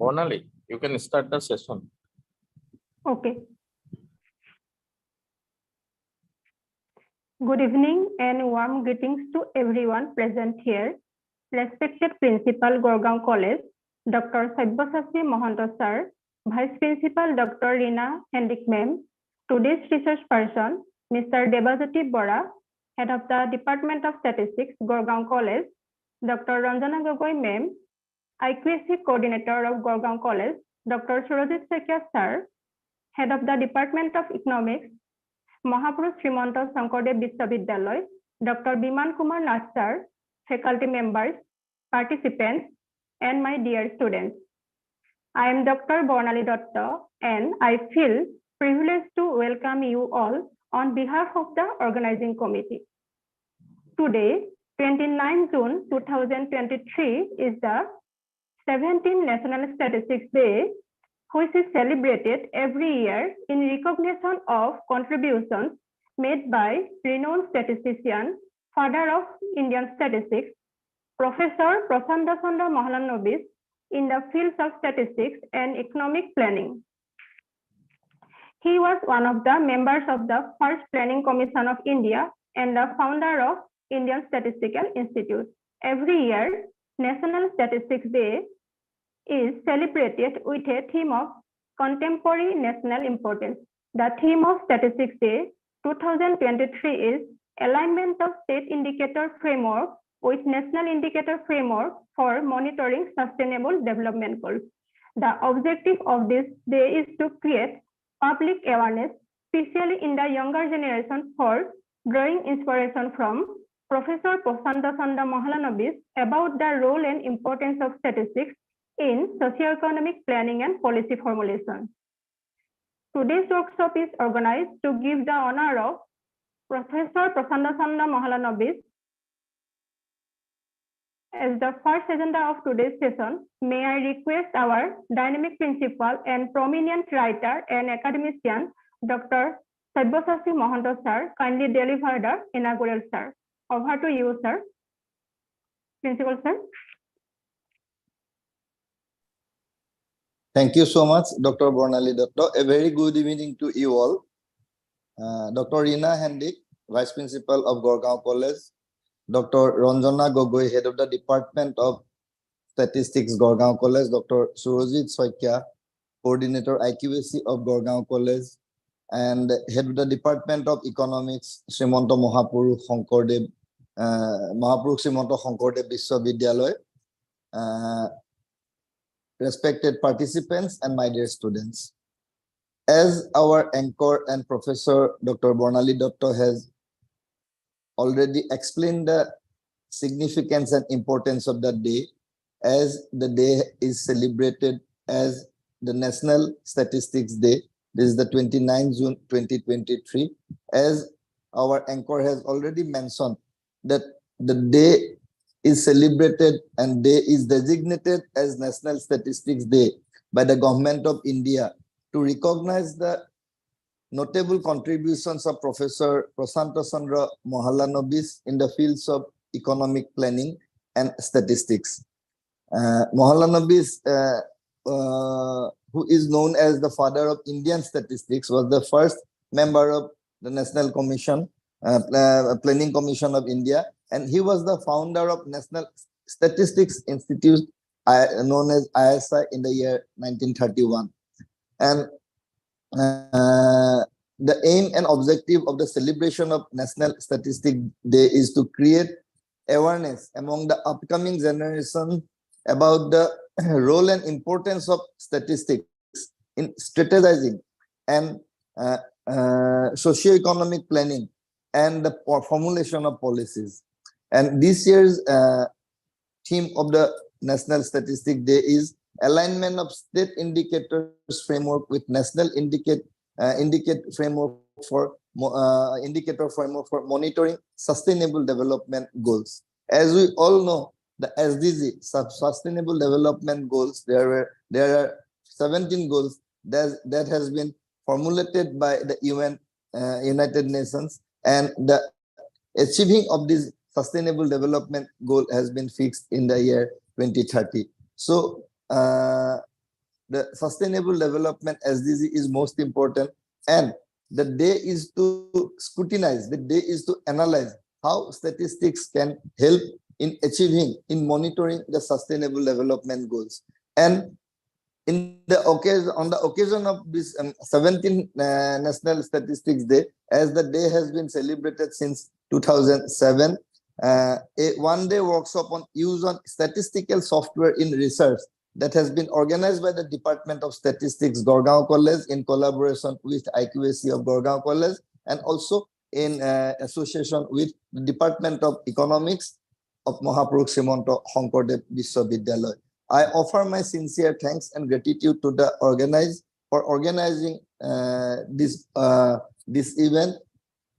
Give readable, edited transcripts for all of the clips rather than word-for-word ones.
Monali, you can start the session. Okay. Good evening and warm greetings to everyone present here. Respected Principal, Gorgaon College, Dr. Saibasasi Mohanto Sir, Vice Principal Dr. Rina Hendik Ma'am, today's research person, Mr. Debajyoti Bora, Head of the Department of Statistics, Gorgaon College, Dr. Ranjana Gogoi Ma'am, IQAC Coordinator of Gorgaon College, Dr. Surojit Sekia Sir, Head of the Department of Economics, Mahapurush Srimanto Sankardev Vishwavidyalaya, Dr. Biman Kumar Nath Sir, faculty members, participants, and my dear students. I am Dr. Bornali Datta, and I feel privileged to welcome you all on behalf of the organizing committee. Today, 29 June 2023 is the 17th National Statistics Day, which is celebrated every year in recognition of contributions made by renowned statistician, father of Indian statistics, Professor Prasanta Chandra Mahalanobis in the fields of statistics and economic planning. He was one of the members of the first Planning Commission of India and the founder of Indian Statistical Institute. Every year, National Statistics Day is celebrated with a theme of contemporary national importance. The theme of Statistics Day 2023 is alignment of state indicator framework with national indicator framework for monitoring sustainable development goals. The objective of this day is to create public awareness, especially in the younger generation, for drawing inspiration from Professor Prasanta Chandra Mahalanobis about the role and importance of statistics in socioeconomic planning and policy formulation. Today's workshop is organized to give the honor of Professor Prasanta Chandra Mahalanobis. As the first agenda of today's session, may I request our dynamic principal and prominent writer and academician, Dr. Saibasasi Mohanto Sir, kindly deliver the inaugural, sir. Over to you, sir. Principal, sir. Thank you so much, Dr. Bornali Datta. A very good evening to you all. Dr. Rina Hendik, Vice Principal of Gorgaon College, Dr. Ranjana Gogoi, Head of the Department of Statistics, Gorgaon College, Dr. Surojit Sekia, Coordinator IQAC of Gorgaon College, and Head of the Department of Economics, Srimanto Mahapurush Srimanto Sankardev Vishwavidyalaya, respected participants, and my dear students. As our anchor and Professor Dr. Bornali Datta has already explained the significance and importance of the day, as the day is celebrated as the National Statistics Day. This is the 29th June 2023. As our anchor has already mentioned, that the day is celebrated and day is designated as National Statistics Day by the Government of India to recognize the notable contributions of Professor Prasanta Chandra Mahalanobis in the fields of economic planning and statistics. Mahalanobis, who is known as the father of Indian statistics, was the first member of the National Commission, Planning Commission of India, and he was the founder of National Statistics Institute, known as ISI, in the year 1931. And the aim and objective of the celebration of National Statistics Day is to create awareness among the upcoming generation about the role and importance of statistics in strategizing and socio-economic planning and the formulation of policies. And this year's theme of the National Statistics Day is alignment of state indicators framework with national indicator framework for monitoring sustainable development goals. As we all know, the SDG, Sustainable Development Goals, there are 17 goals that has been formulated by the UN, United Nations, and the achieving of this Sustainable Development Goal has been fixed in the year 2030. So the sustainable development SDG is most important, and the day is to scrutinize, the day is to analyze how statistics can help in achieving, in monitoring the sustainable development goals. And in the occasion, on the occasion of this 17th National Statistics Day, as the day has been celebrated since 2007, a one-day workshop on use on statistical software in research that has been organized by the Department of Statistics, Gorgaon College, in collaboration with IQAC of Gorgaon College, and also in association with the Department of Economics of Mahaprabhu Srimanto Shonkordev Vishwavidyalaya. I offer my sincere thanks and gratitude to the organizing this event,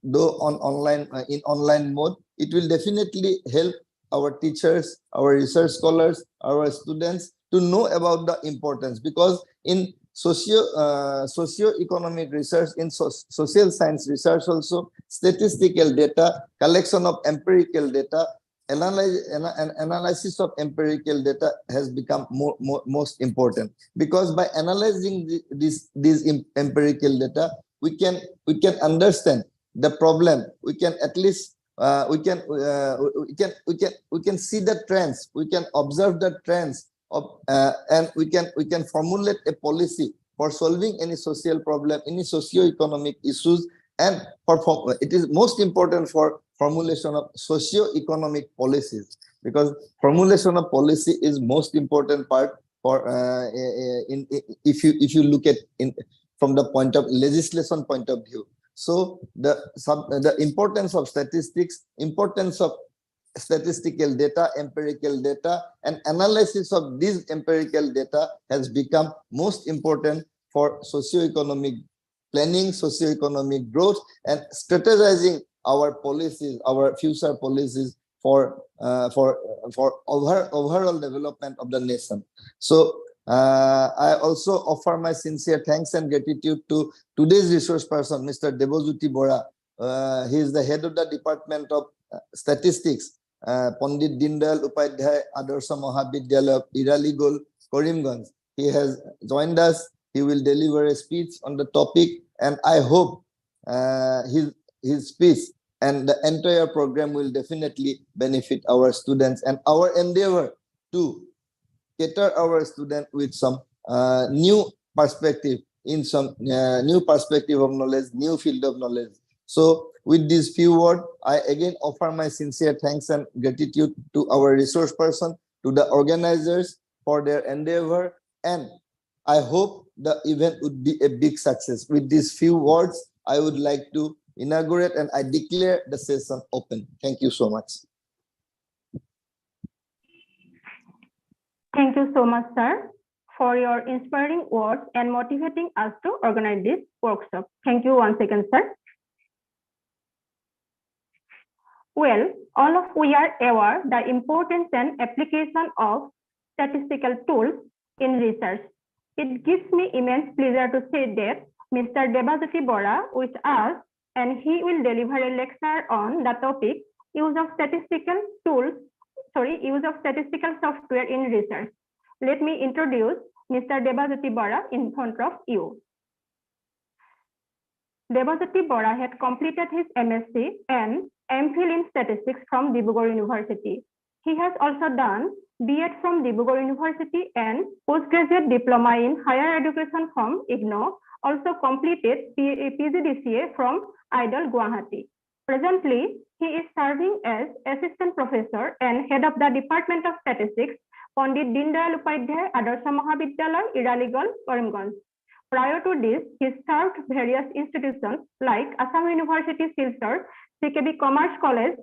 though on online in online mode. It will definitely help our teachers, our research scholars, our students to know about the importance, because in socio-economic research, in social science research also, statistical data, collection of empirical data, analysis of empirical data has become most important, because by analyzing these empirical data, we can understand the problem. We can at least we can see the trends. We can observe the trends of and we can formulate a policy for solving any social problem, any socio-economic issues, and it is most important for formulation of socio-economic policies, because formulation of policy is most important part for if you look at from the point of legislation point of view. So the importance of statistics, importance of statistical data, empirical data, and analysis of these empirical data has become most important for socio-economic planning, socio-economic growth, and strategizing our policies, our future policies for overall development of the nation. So I also offer my sincere thanks and gratitude to today's resource person, Mr. Debojyoti Bora. He is the head of the Department of Statistics, Pandit Dindayal Upadhyay Adarsha Mahavidyalaya of Iraligol, Karimganj. He has joined us. He will deliver a speech on the topic, and I hope his speech and the entire program will definitely benefit our students, and our endeavor to cater our students with some new perspective, in some new perspective of knowledge, new field of knowledge. So with these few words, I again offer my sincere thanks and gratitude to our resource person, to the organizers for their endeavor, and I hope the event would be a big success. With these few words, I would like to inaugurate and I declare the session open. Thank you so much. Thank you so much, sir, for your inspiring words and motivating us to organize this workshop. Thank you once again, sir. Well, all of we are aware the importance and application of statistical tools in research. It gives me immense pleasure to say that Mr. Debojyoti Bora with us, and he will deliver a lecture on the topic use of statistical software in research. Let me introduce Mr. Debojyoti Bora in front of you. Debojyoti Bora had completed his MSc and MPhil in statistics from Dibrugarh University. He has also done B.Ed from Dibrugarh University and postgraduate diploma in higher education from IGNOU, also completed PGDCA from IDOL Guwahati. Presently, he is serving as assistant professor and head of the Department of Statistics, Pandit Dindayal Upadhyay Adarsha Mahavidyalaya, Iraligol, Karimganj. Prior to this, he served various institutions like Assam University, Silchar, CKB Commerce College,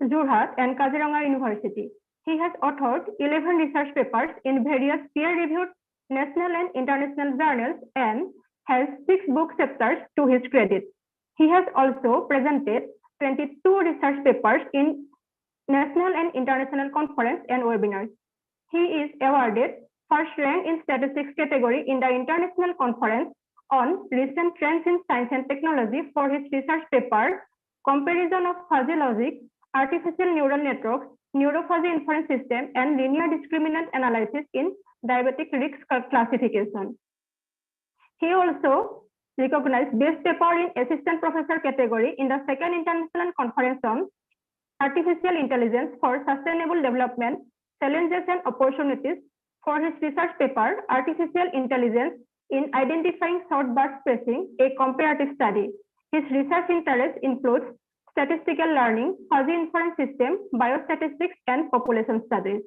Jorhat, and Kaziranga University. He has authored 11 research papers in various peer-reviewed national and international journals and has 6 book chapters to his credit. He has also presented 22 research papers in national and international conferences and webinars. He is awarded first rank in statistics category in the International Conference on Recent Trends in Science and Technology for his research paper, Comparison of Fuzzy Logic, Artificial Neural Networks, Neurophagy Inference System, and Linear Discriminant Analysis in diabetic risk classification. He also recognized best paper in assistant professor category in the second international conference on artificial intelligence for sustainable development, challenges and opportunities for his research paper, Artificial Intelligence in Identifying Short Burst Spacing, a Comparative Study. His research interests include statistical learning, fuzzy inference system, biostatistics, and population studies.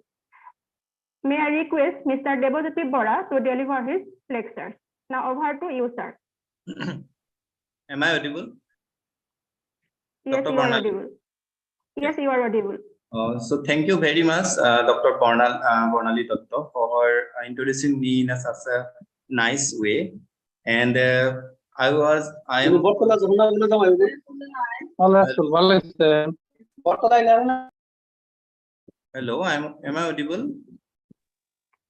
May I request Mr. Debojyoti Bora to deliver his lecture. Now over to you, sir. Am I audible? Yes, Dr. you are Bornal? audible. Yes, you are audible. So thank you very much, Dr. Bornali Dutta, for introducing me in such a nice way. And I am. Hello, am I audible?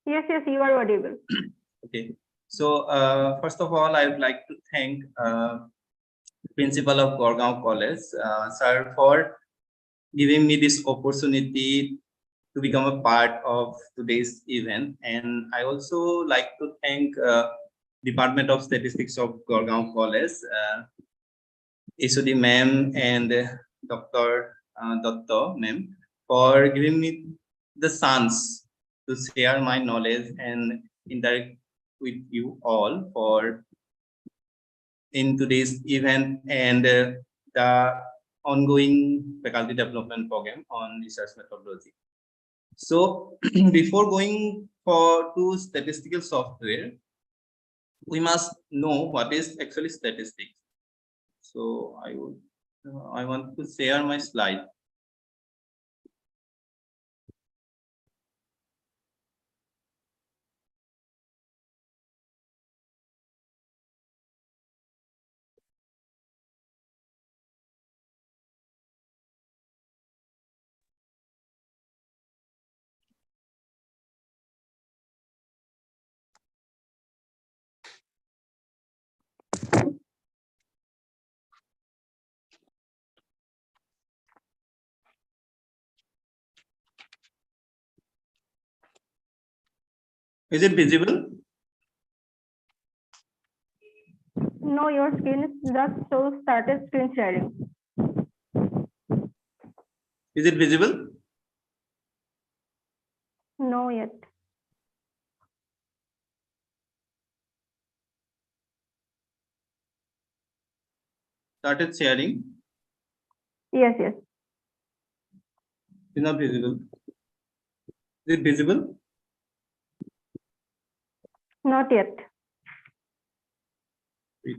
Yes, you are audible. Okay. So first of all, I would like to thank Principal of Gorgaon College, sir, for giving me this opportunity to become a part of today's event. And I also like to thank Department of Statistics of Gorgaon College, HOD ma'am and Dr. Datta ma'am, for giving me the chance to share my knowledge and interact with you all for in today's event and the ongoing faculty development program on research methodology. So before going to statistical software, we must know what is actually statistics. So I want to share my slide. Is it visible? No, your screen just shows started screen sharing. Is it visible? No yet. Started sharing. Yes. It's not visible. Is it visible? Not yet. Wait.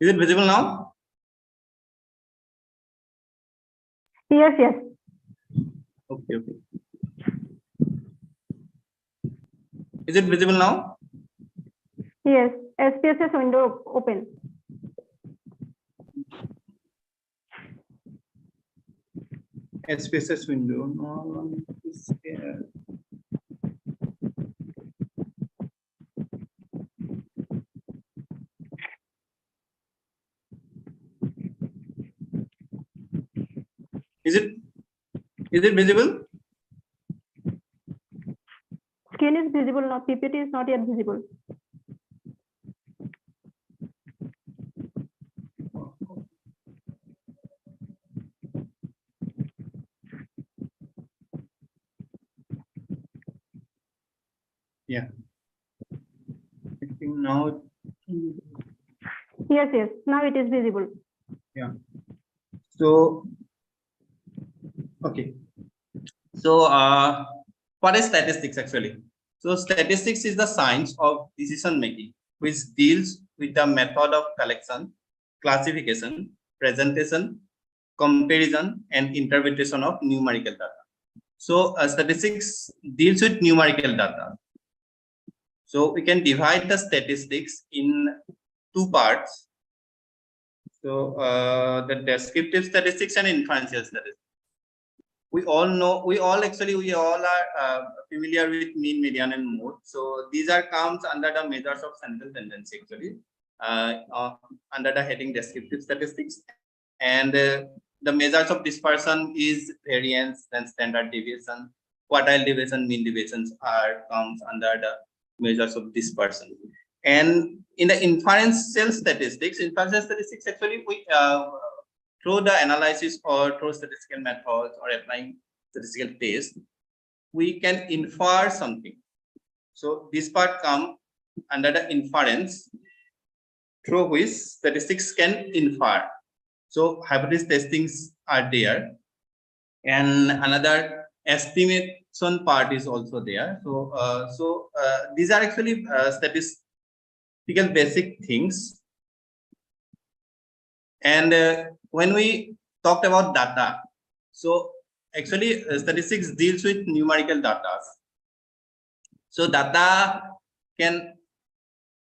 Is it visible now? Yes. Okay. Is it visible now? Yes. SPSS window open. SPSS window. No, it's here. Is it visible? Screen is visible now. PPT is not yet visible. Yeah. I think now. Yes, yes. Now it is visible. Yeah. So, okay. So, what is statistics actually? So, statistics is the science of decision making, which deals with the method of collection, classification, presentation, comparison, and interpretation of numerical data. So, statistics deals with numerical data. So, we can divide the statistics in two parts. So, the descriptive statistics and inferential statistics. We all know, we all are familiar with mean, median, and mode. So these are comes under the measures of central tendency actually, under the heading descriptive statistics. And the measures of dispersion is variance, then standard deviation, quartile deviation, mean deviations are comes under the measures of dispersion. And in the inferential statistics actually we through the analysis or through statistical methods or applying statistical tests, we can infer something. So this part comes under the inference through which statistics can infer. So hypothesis testings are there, and another estimation part is also there. So these are actually statistical basic things. And when we talked about data, so actually statistics deals with numerical data. So data can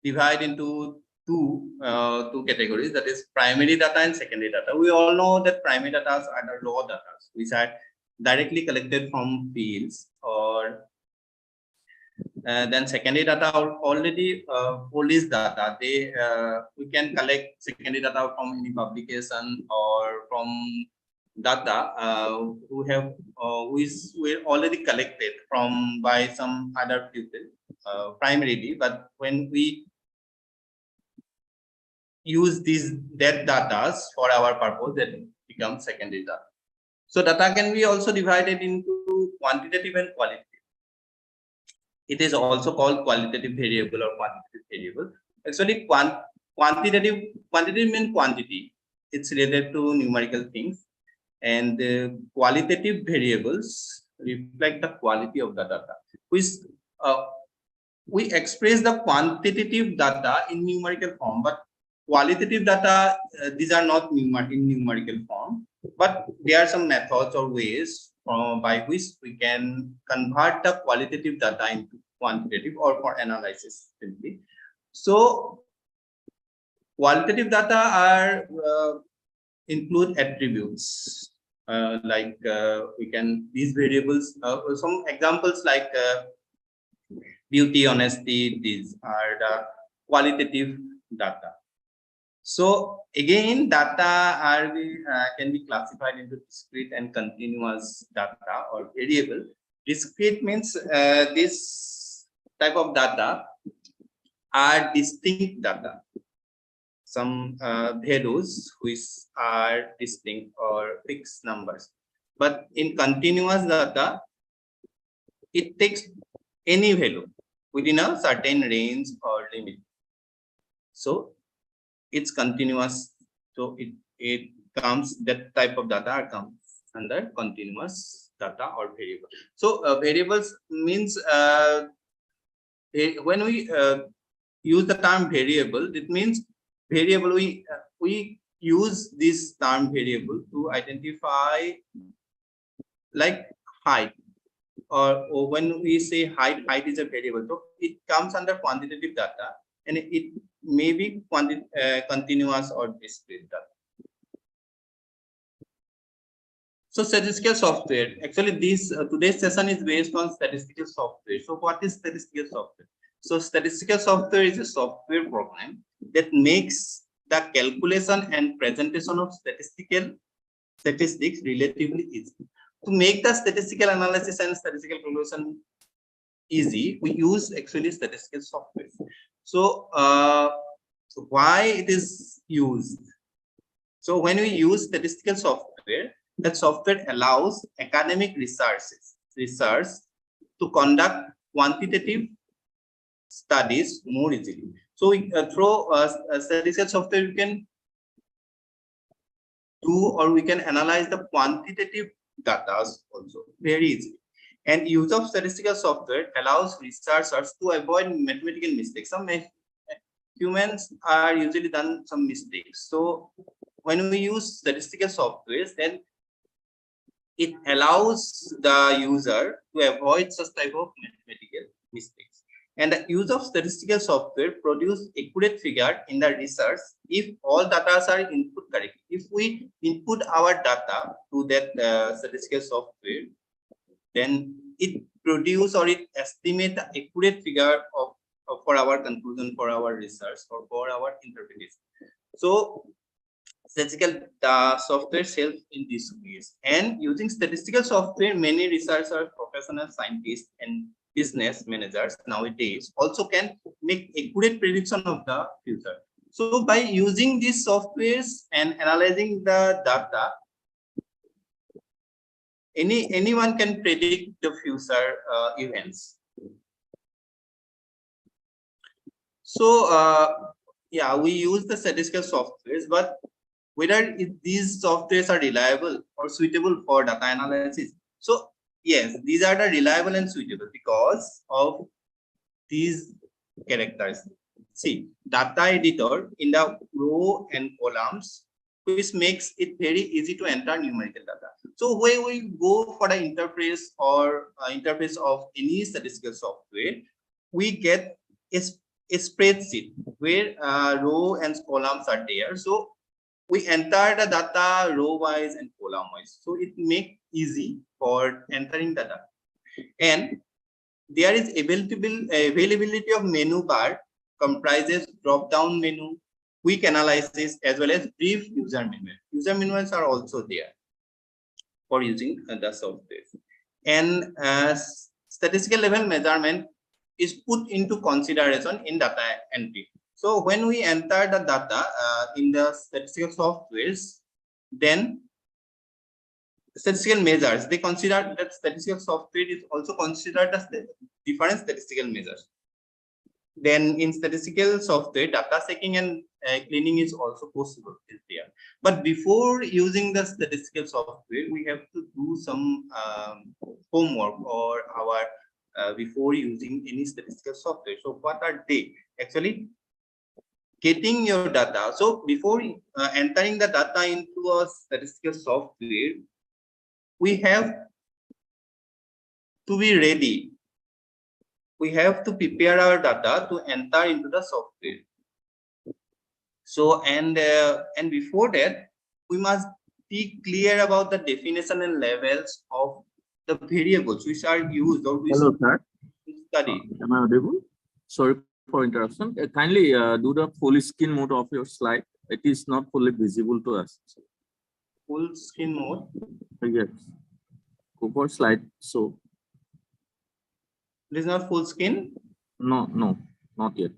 divide into two categories, that is primary data and secondary data. We all know that primary data are the raw data, which are directly collected from fields, or then secondary data are already police data. We can collect secondary data from any publication or from data which were already collected from by some other people primarily, but when we use that data for our purpose, that becomes secondary data. So data can be also divided into quantitative and qualitative. It is also called qualitative variable or quantitative variable. Actually, quantitative means quantity. It's related to numerical things, and qualitative variables reflect the quality of the data. We express the quantitative data in numerical form, but qualitative data, these are not in numerical form, but there are some methods or ways by which we can convert the qualitative data into quantitative or for analysis simply. So qualitative data are include attributes like we can these variables. Some examples like beauty, honesty. These are the qualitative data. So again, data can be classified into discrete and continuous data or variable. Discrete means this type of data are distinct data, some values which are distinct or fixed numbers. But in continuous data, it takes any value within a certain range or limit. So it's continuous. So it comes, that type of data comes under continuous data or variable. So variables means when we use the term variable, it means variable we use this term variable to identify like height, or when we say height is a variable, so it comes under quantitative data, and it may be continuous or discrete data. So statistical software, actually this today's session is based on statistical software. So what is statistical software? So statistical software is a software program that makes the calculation and presentation of statistics relatively easy. To make the statistical analysis and statistical calculation easy, we use actually statistical software. So why it is used? So when we use statistical software, that software allows academic research to conduct quantitative studies more easily. So through statistical software, you can do, or we can analyze the quantitative data also very easily. And use of statistical software allows researchers to avoid mathematical mistakes. Some humans are usually done some mistakes. So when we use statistical software, then it allows the user to avoid such type of mathematical mistakes. And the use of statistical software produce accurate figure in the research if all data are input correctly. If we input our data to that statistical software, then it produce or it estimate the accurate figure of for our conclusion, for our research, or for our interpretation. So statistical software help in this ways. And using statistical software, many researchers, professional scientists, and business managers nowadays also can make accurate prediction of the future. So by using these softwares and analyzing the data, anyone can predict the future events. So yeah, we use the statistical softwares, but whether these softwares are reliable or suitable for data analysis. So yes, these are the reliable and suitable because of these characters. See, data editor in the row and columns, which makes it very easy to enter numerical data. So when we go for the interface or interface of any statistical software, we get a spreadsheet where row and columns are there. So we enter the data row wise and column wise. So it makes easy for entering the data. And there is availability of menu bar comprises drop down menu, quick analysis, as well as brief user manual. User manuals are also there for using the software. And statistical level measurement is put into consideration in data entry. So when we enter the data in the statistical softwares, then statistical measures, they consider that statistical software is also considered as the different statistical measures. Then in statistical software, data checking and cleaning is also possible is there. But before using the statistical software, we have to do some homework or our before using any statistical software. So what are they? Actually, getting your data. So before entering the data into a statistical software, we have to be ready. We have to prepare our data to enter into the software. So and before that, we must be clear about the definition and levels of the variables which are used or which Hello, sir. study. Am I audible? Sorry for interruption. Kindly do the full screen mode of your slide. It is not fully visible to us. Full screen mode. Yes. Go for slide. So It is not full screen. no, not yet.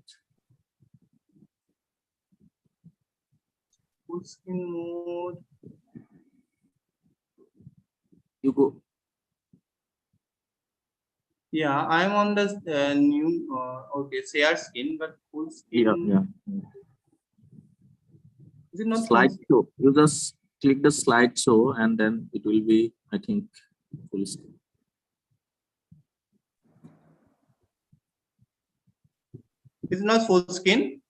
Full screen mode. You go. Yeah, I'm on the new okay, share screen, but full screen. Yeah. Is it not Slide show. You just click the slide show and then it will be, I think, full screen. Is it not full screen?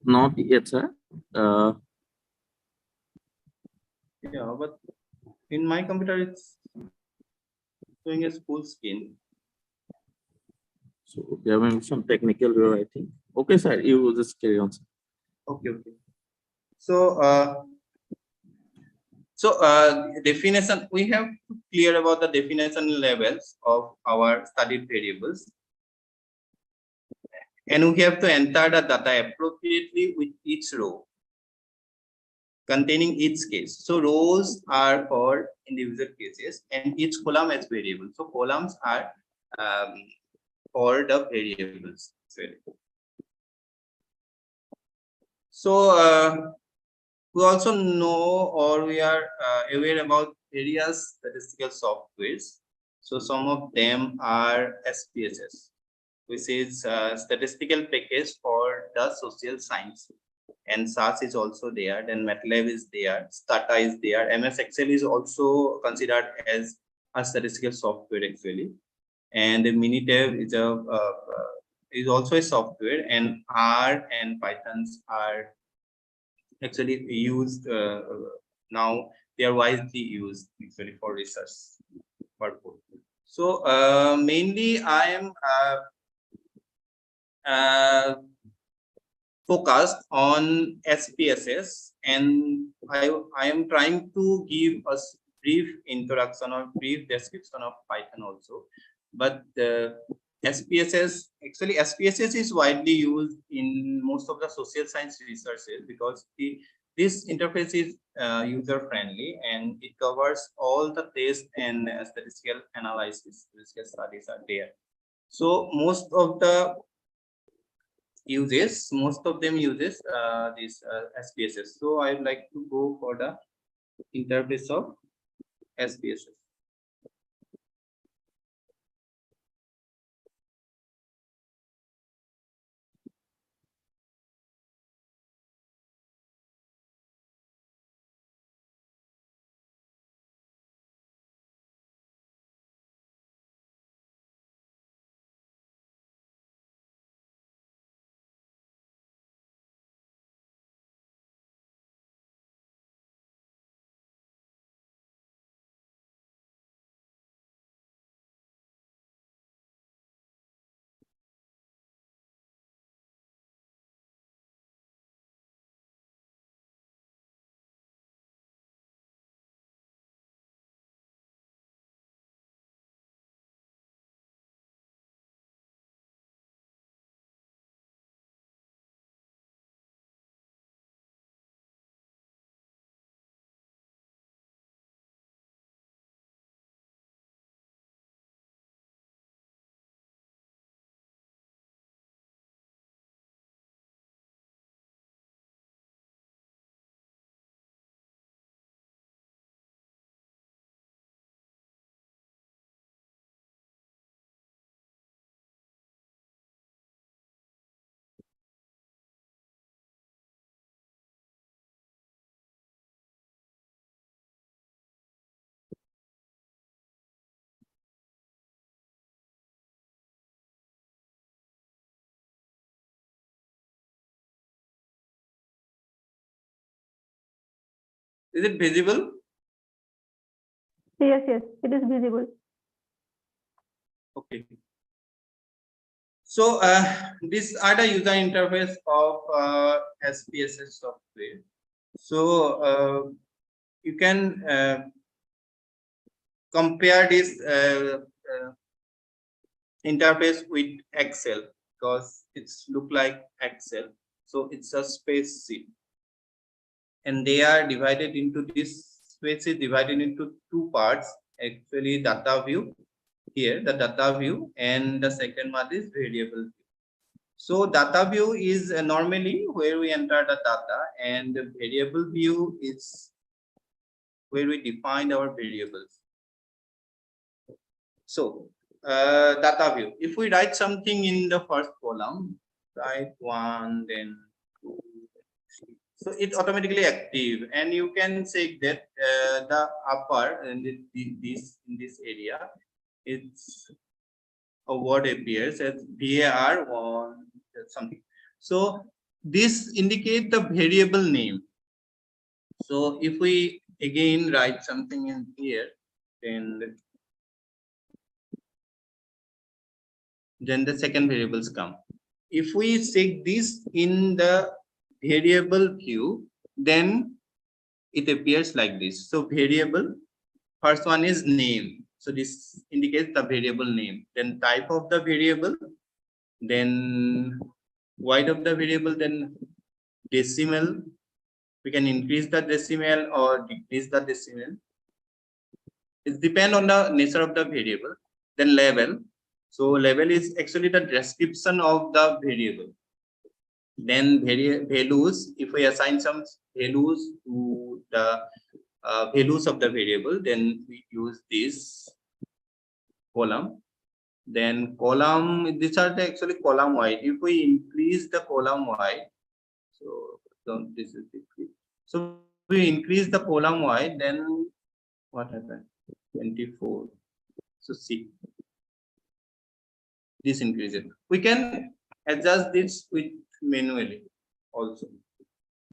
Not yet, sir. Yeah, but in my computer it's showing as full screen. So there may be some technical error, I think. Okay, sir. You will just carry on. Sir. Okay. So definition, we have to clear about the definition levels of our studied variables. And we have to enter the data appropriately with each row containing each case. So rows are for individual cases and each column as variable. So columns are for the variables. So we also know, or we are aware about various statistical softwares. So some of them are SPSS, which is statistical package for the social science. And SAS is also there, then MATLAB is there, Stata is there, MS Excel is also considered as a statistical software actually, and the Minitab is also a software, and R and Pythons are actually used now. They are widely used actually for research purpose. So mainly I am focused on SPSS, and I am trying to give a brief introduction or brief description of Python also. But SPSS, actually SPSS is widely used in most of the social science researches because this interface is user friendly and it covers all the tests and statistical analysis, statistical studies are there. So most of them uses this SPSS. So I would like to go for the interface of SPSS. Is it visible? Yes, yes, it is visible. Okay. So these are the user interface of SPSS software. So you can compare this interface with Excel because it's look like Excel. So it's a spreadsheet, and they are divided into this spreadsheet divided into two parts. Actually, data view here, the data view, and the second one is variable view. So data view is normally where we enter the data, and the variable view is where we define our variables. So data view, if we write something in the first column, write 1, then 2, so it automatically active, and you can say that the upper and in this area, it's a word appears as var one something. So this indicate the variable name. So if we again write something in here, then the second variables come. If we check this in the variable view, then it appears like this. So variable, first one is name. So this indicates the variable name. Then type of the variable, then wide of the variable, then decimal. We can increase the decimal or decrease the decimal. It depends on the nature of the variable. Then label. So label is actually the description of the variable. Then values, if we assign some values to the values of the variable, then we use this column. Then column, these are the actually column wide. If we increase the column wide, so this is 50. So we increase the column wide, then what happened? 24. So see, this increases. We can adjust this with manually also.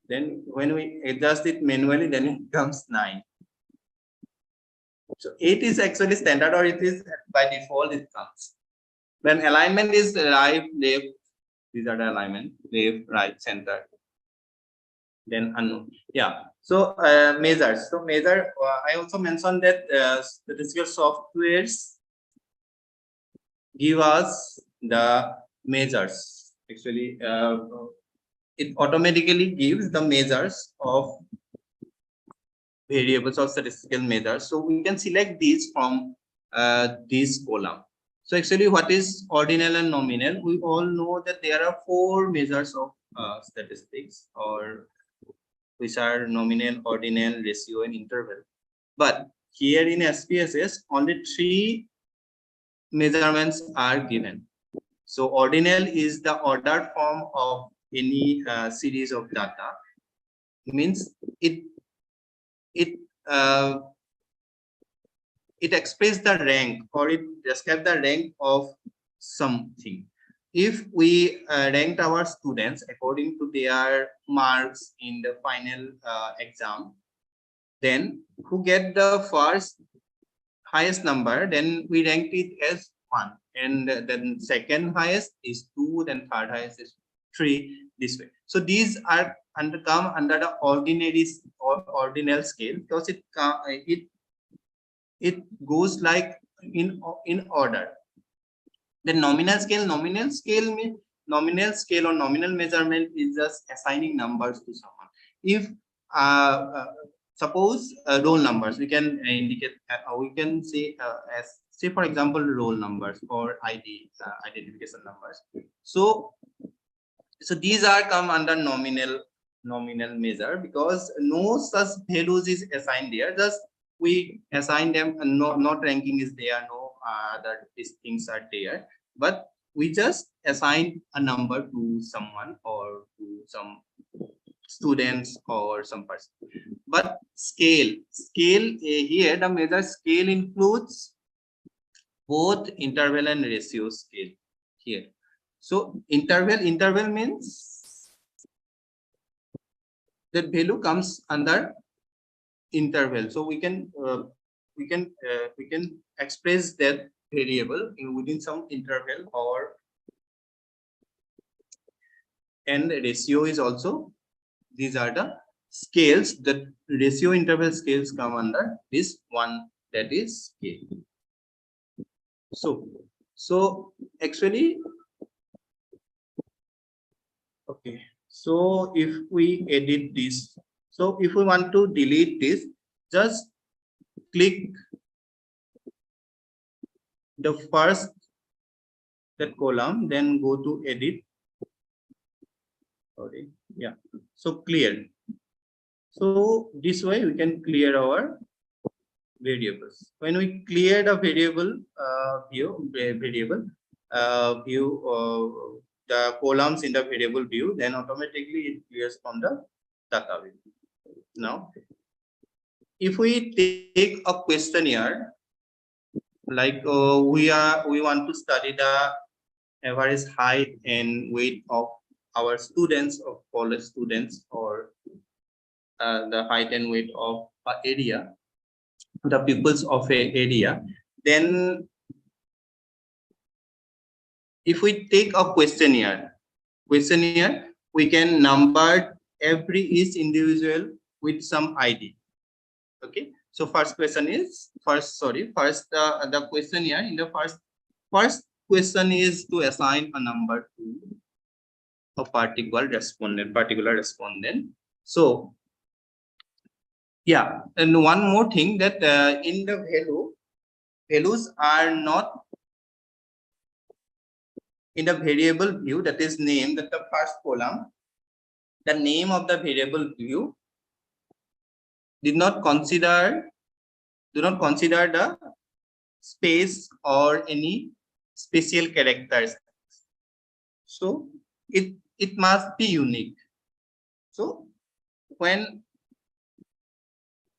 Then when we adjust it manually, then it becomes 9. So 8 is actually standard, or it is by default it comes. When alignment is right, left, these are the alignment, left, right, center. Then unknown. Yeah. So measures. So measure. I also mentioned that statistical softwares give us the measures. Actually, it automatically gives the measures of variables or statistical measures. So we can select these from this column. So actually, what is ordinal and nominal? We all know that there are 4 measures of statistics, or which are nominal, ordinal, ratio, and interval. But here in SPSS, only 3 measurements are given. So ordinal is the ordered form of any series of data. It means it expresses the rank, or it describes the rank of something. If we ranked our students according to their marks in the final exam, then who get the first highest number, then we ranked it as 1, and then second highest is 2, then third highest is 3, this way. So these are come under the ordinary or ordinal scale, because it goes like in order. The nominal scale means nominal scale or nominal measurement is just assigning numbers to someone. If suppose roll numbers, we can indicate, we can say as, say for example, roll numbers or ID identification numbers. So these are come under nominal measure, because no such values is assigned there. Just we assign them, and not ranking is there, no other these things are there, but we just assign a number to someone or to some students or some person. But scale here, the measure scale includes both interval and ratio scale here. So interval means that value comes under interval. So we can express that variable within some interval, or and ratio is also, these are the scales. The ratio interval scales come under this one, that is scale. So actually, okay, so if we edit this, so if we want to delete this, just click the first that column, then go to edit. Sorry, yeah. So clear. So this way we can clear our variables. When we clear the variable view, the columns in the variable view, then automatically it clears from the data view. Now, if we take a questionnaire, like we want to study the average height and weight of our students, of college students, or the height and weight of an area, the pupils of a area, then if we take a questionnaire, we can number each individual with some ID. Okay, so first question is the questionnaire. In the first question is to assign a number to a particular respondent. So yeah, and one more thing, that in the values are not in the variable view, that is name, that the first column, the name of the variable view do not consider the space or any special characters. So it must be unique. So when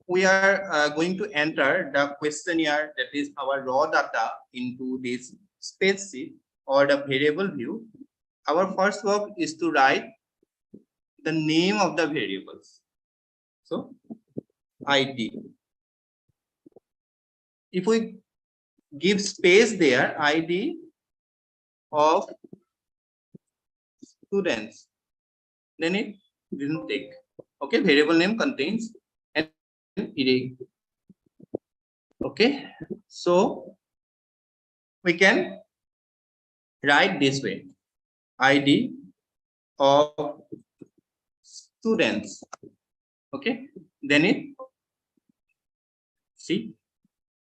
we are going to enter the questionnaire, that is our raw data, into this spreadsheet or the variable view, our first work is to write the name of the variables. So ID. If we give space there, ID of students, then it didn't take. Okay, variable name contains an array. Okay, so we can write this way: ID of students. Okay, then it, see,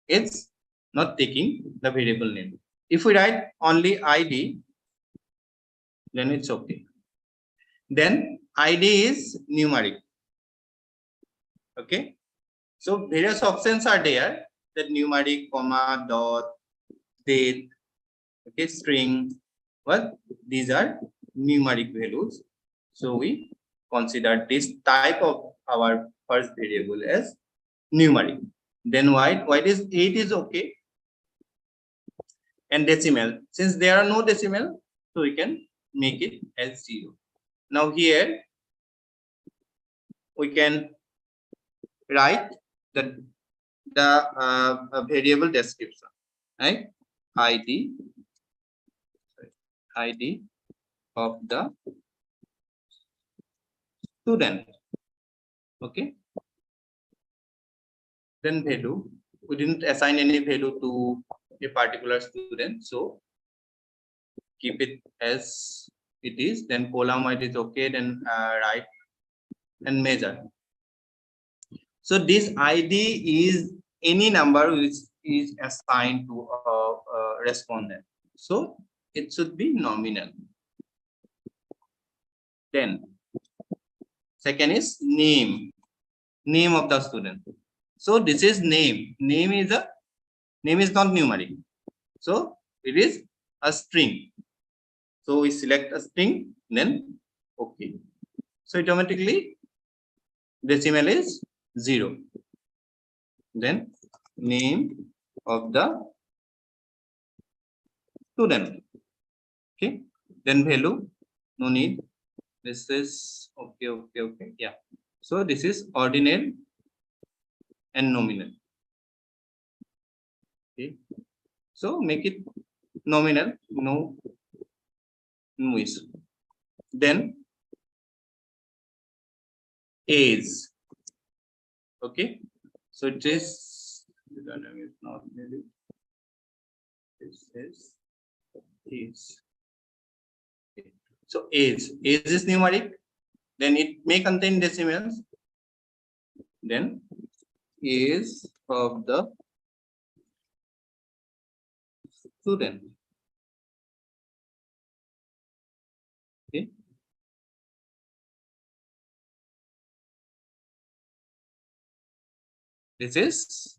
it's not taking the variable name. If we write only ID, then it's okay. Then ID is numeric. Okay, so various options are there, that numeric, comma, dot, date, okay, string. Well, these are numeric values. So we consider this type of our first variable as numeric. Then white is 8 is okay. And decimal, since there are no decimal, so we can make it as 0. Now here we can write the variable description, right? ID of the student. Okay, then value, we didn't assign any value to a particular student, so keep it as it is. Then column height is okay, then write and measure. So this ID is any number which is assigned to a respondent, so it should be nominal. Then second is name of the student. So this is name is not numeric, so it is a string. So we select a string, then okay, so automatically decimal is 0. Then name of the student. Okay, then value, no need. This is okay, yeah. So this is ordinal and nominal. Okay, so make it nominal, no issue. Then age. Okay, so it is not value. This is age. Okay. So age is numeric, then it may contain decimals. Then age of the student. Okay, this is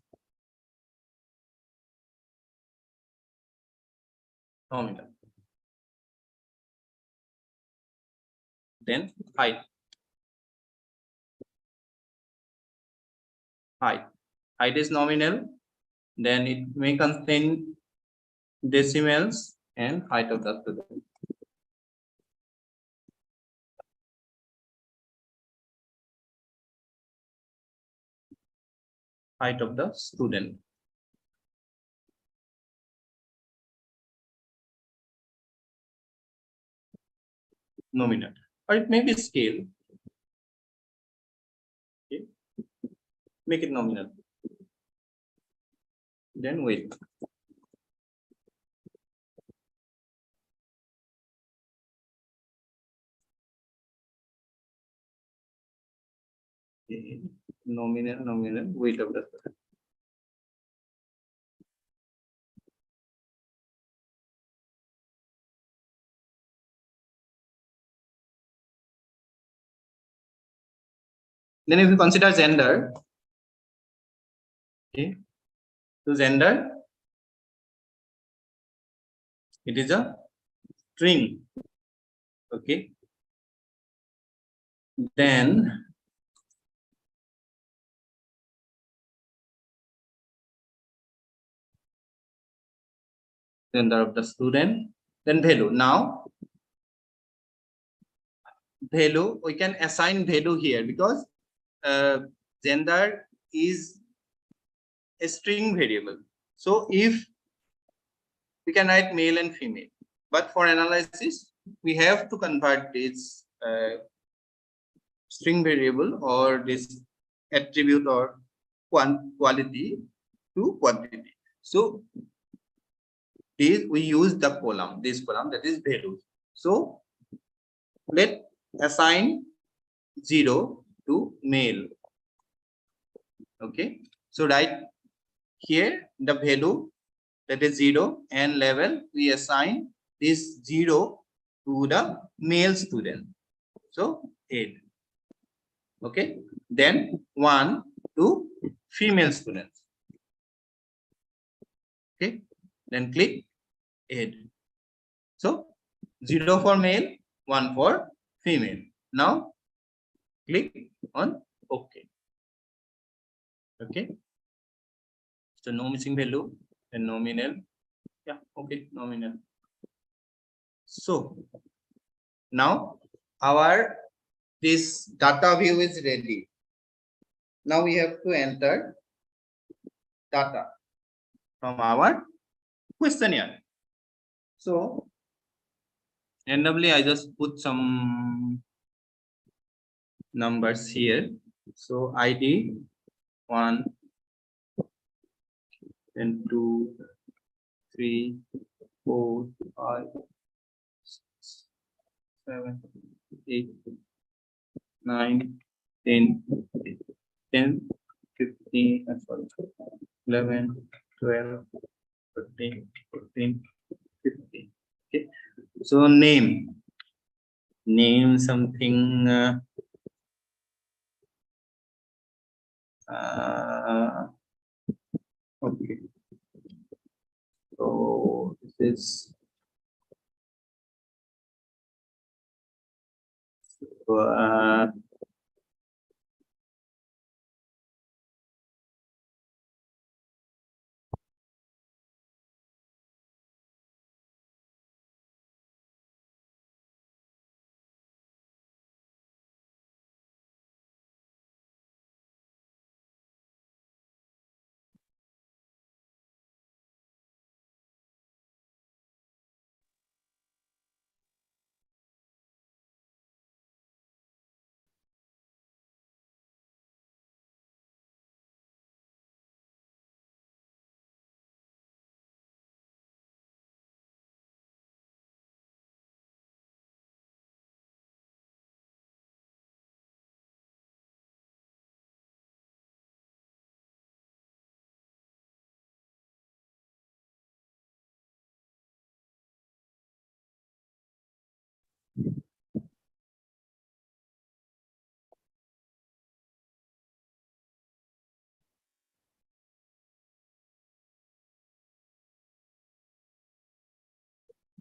nominal. Then height is nominal, then it may contain decimals and height of the student. Height of the student. Nominal, or it may be scale. Okay, make it nominal. Then weight. Okay. Nominal weight of the student. Then if you consider gender, okay, so gender, It is a string. Okay. Then gender of the student, then value. Now value, we can assign value here because gender is a string variable. So if we can write male and female, but for analysis we have to convert this string variable or this attribute or quality to quantity. So this we use the column, this column, that is value. So let assign 0 to male. Okay, so write here the value, that is 0, and level we assign this 0 to the male student, so 8. Okay, then 1 to female students. Okay, then click add. So 0 for male, 1 for female. Now click on OK. Okay, so no missing value and nominal. Yeah, okay, nominal. So now our this data view is ready. Now we have to enter data from our questionnaire. So randomly I just put some numbers here. So ID 1 and 2, 3, 4, 5, 6, 7, 8, 9, 10, 10, 15, sorry, 11, 12, 13, 14, 15. Okay. So name something okay. So this is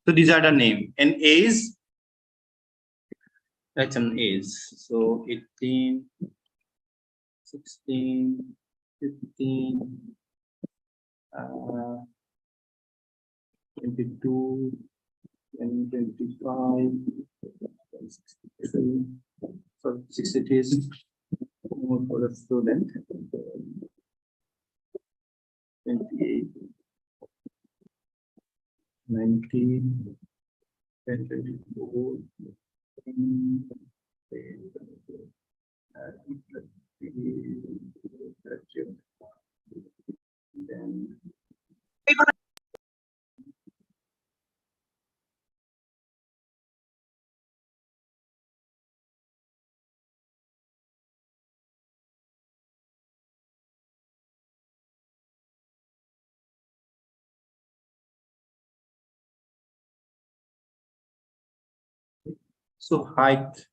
so these are the name and age. That's an age. So 18, 16, 15, 22, and 25, 63. So 60 is more for the student. 28, 19, 24, then so height.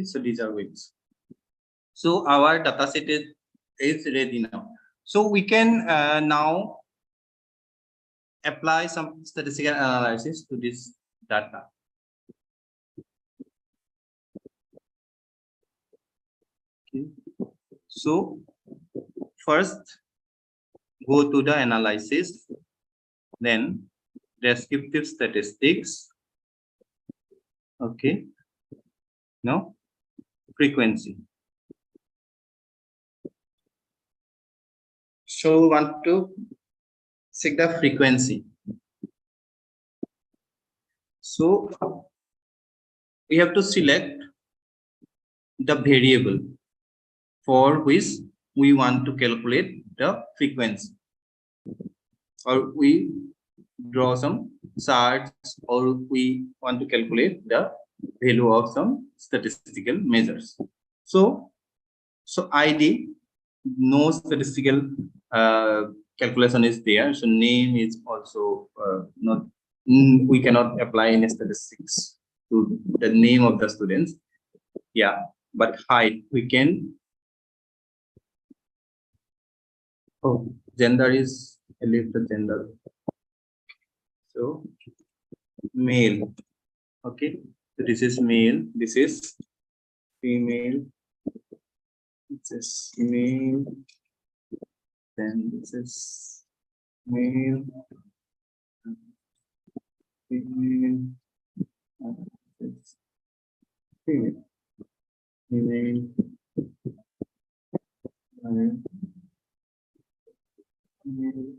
So these are weights. So our data set is ready now. So we can now apply some statistical analysis to this data. Okay. So first go to the analysis, then descriptive statistics. Okay. Now frequency. So we want to check the frequency. So we have to select the variable for which we want to calculate the frequency, or we draw some charts, or we want to calculate the value of some statistical measures. So ID, no statistical calculation is there. So name is also not, we cannot apply any statistics to the name of the students. Yeah, but height we can. Oh, gender is, I leave the gender. So male. Okay, so this is male, this is female, this is male, then this is male, female, this female, female, male, female,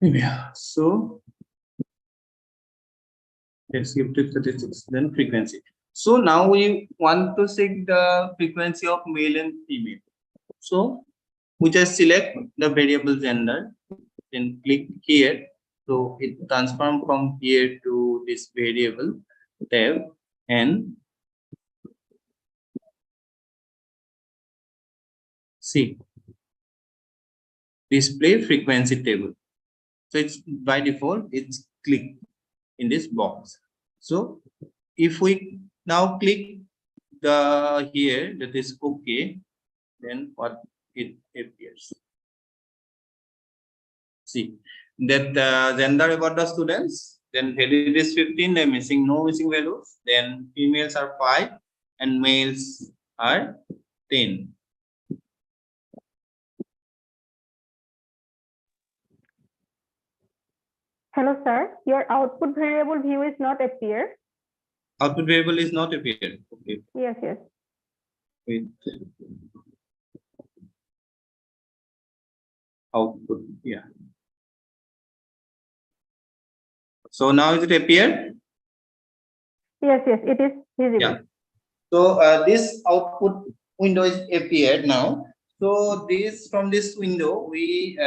yeah. So descriptive statistics, then frequency. So now we want to check the frequency of male and female. So we just select the variable gender, then click here. So it transforms from here to this variable tab, and see display frequency table. So it's by default it's click in this box. So if we now click the here, that is okay, then what it appears. See that gender about the students, then value is 15, they're missing, no missing values, then females are 5 and males are 10. Hello, sir. Your output variable view is not appear. Output variable is not appeared. Okay. Yes, yes. Wait. Output, yeah. So now is it appeared? Yes, yes, it is visible. Yeah. So this output window is appeared now. So this, from this window we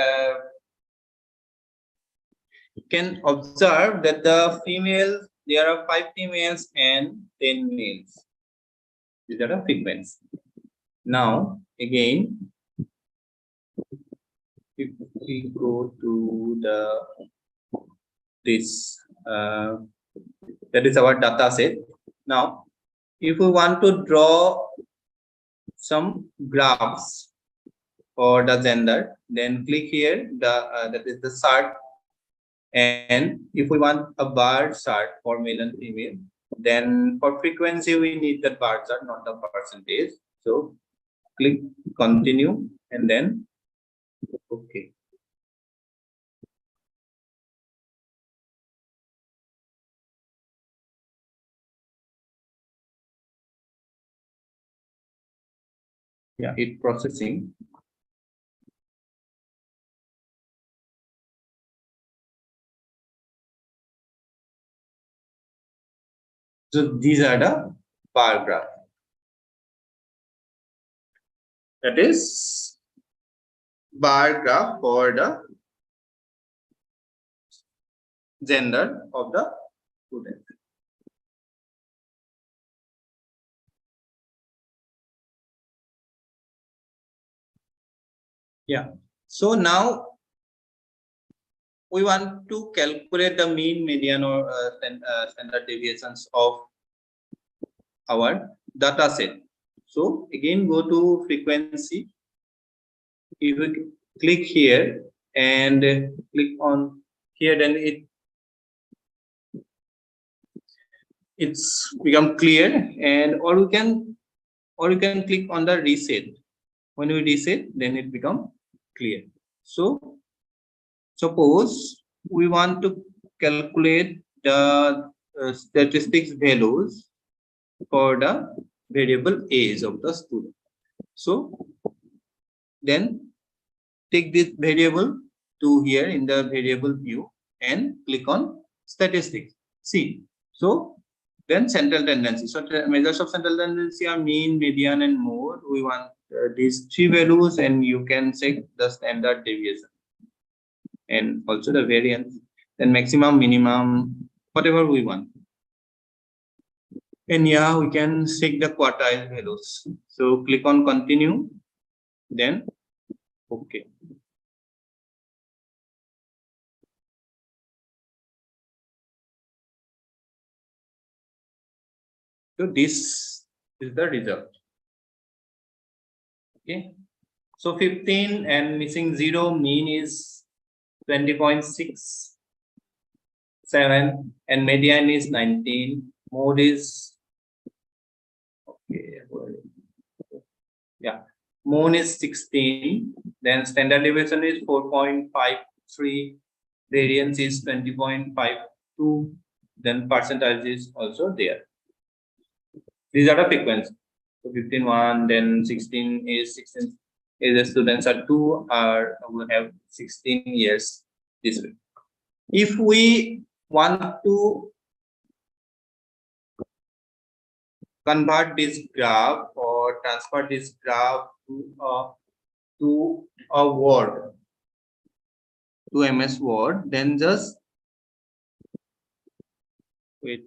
can observe that the females, there are 5 females and 10 males. These are the frequencies. Now again, if we go to the this that is our data set. Now if we want to draw some graphs for the gender. Then click here, that is the chart. And if we want a bar chart for male and female, then for frequency we need the bar chart, not the percentage. So click continue and then okay. Yeah, it processing. So these are the bar graph. That is bar graph for the gender of the student. Yeah. So now we want to calculate the mean, median, or standard deviations of our data set. So again, go to frequency. If you click here and click on here, then it's become clear. And or you can click on the reset. When we reset, then it become clear. So suppose we want to calculate the statistics values for the variable age of the student. So then take this variable to here in the variable view and click on statistics. See, so then central tendency. So measures of central tendency are mean, median, and mode. We want these three values, and you can check the standard deviation and also the variance, then maximum, minimum, whatever we want. And yeah, we can check the quartile values. So click on continue, then okay. So this is the result. Okay. So 15 and missing 0, mean is 20.67 and median is 19. Mode is okay. Yeah. Moon is 16. Then standard deviation is 4.53. Variance is 20.52. Then percentage is also there. These are the frequency. So 15.1, then 16 is 16. Is the students are 2 are will have 16 years this way. If we want to convert this graph or transfer this graph to a Word, to MS Word, then just wait.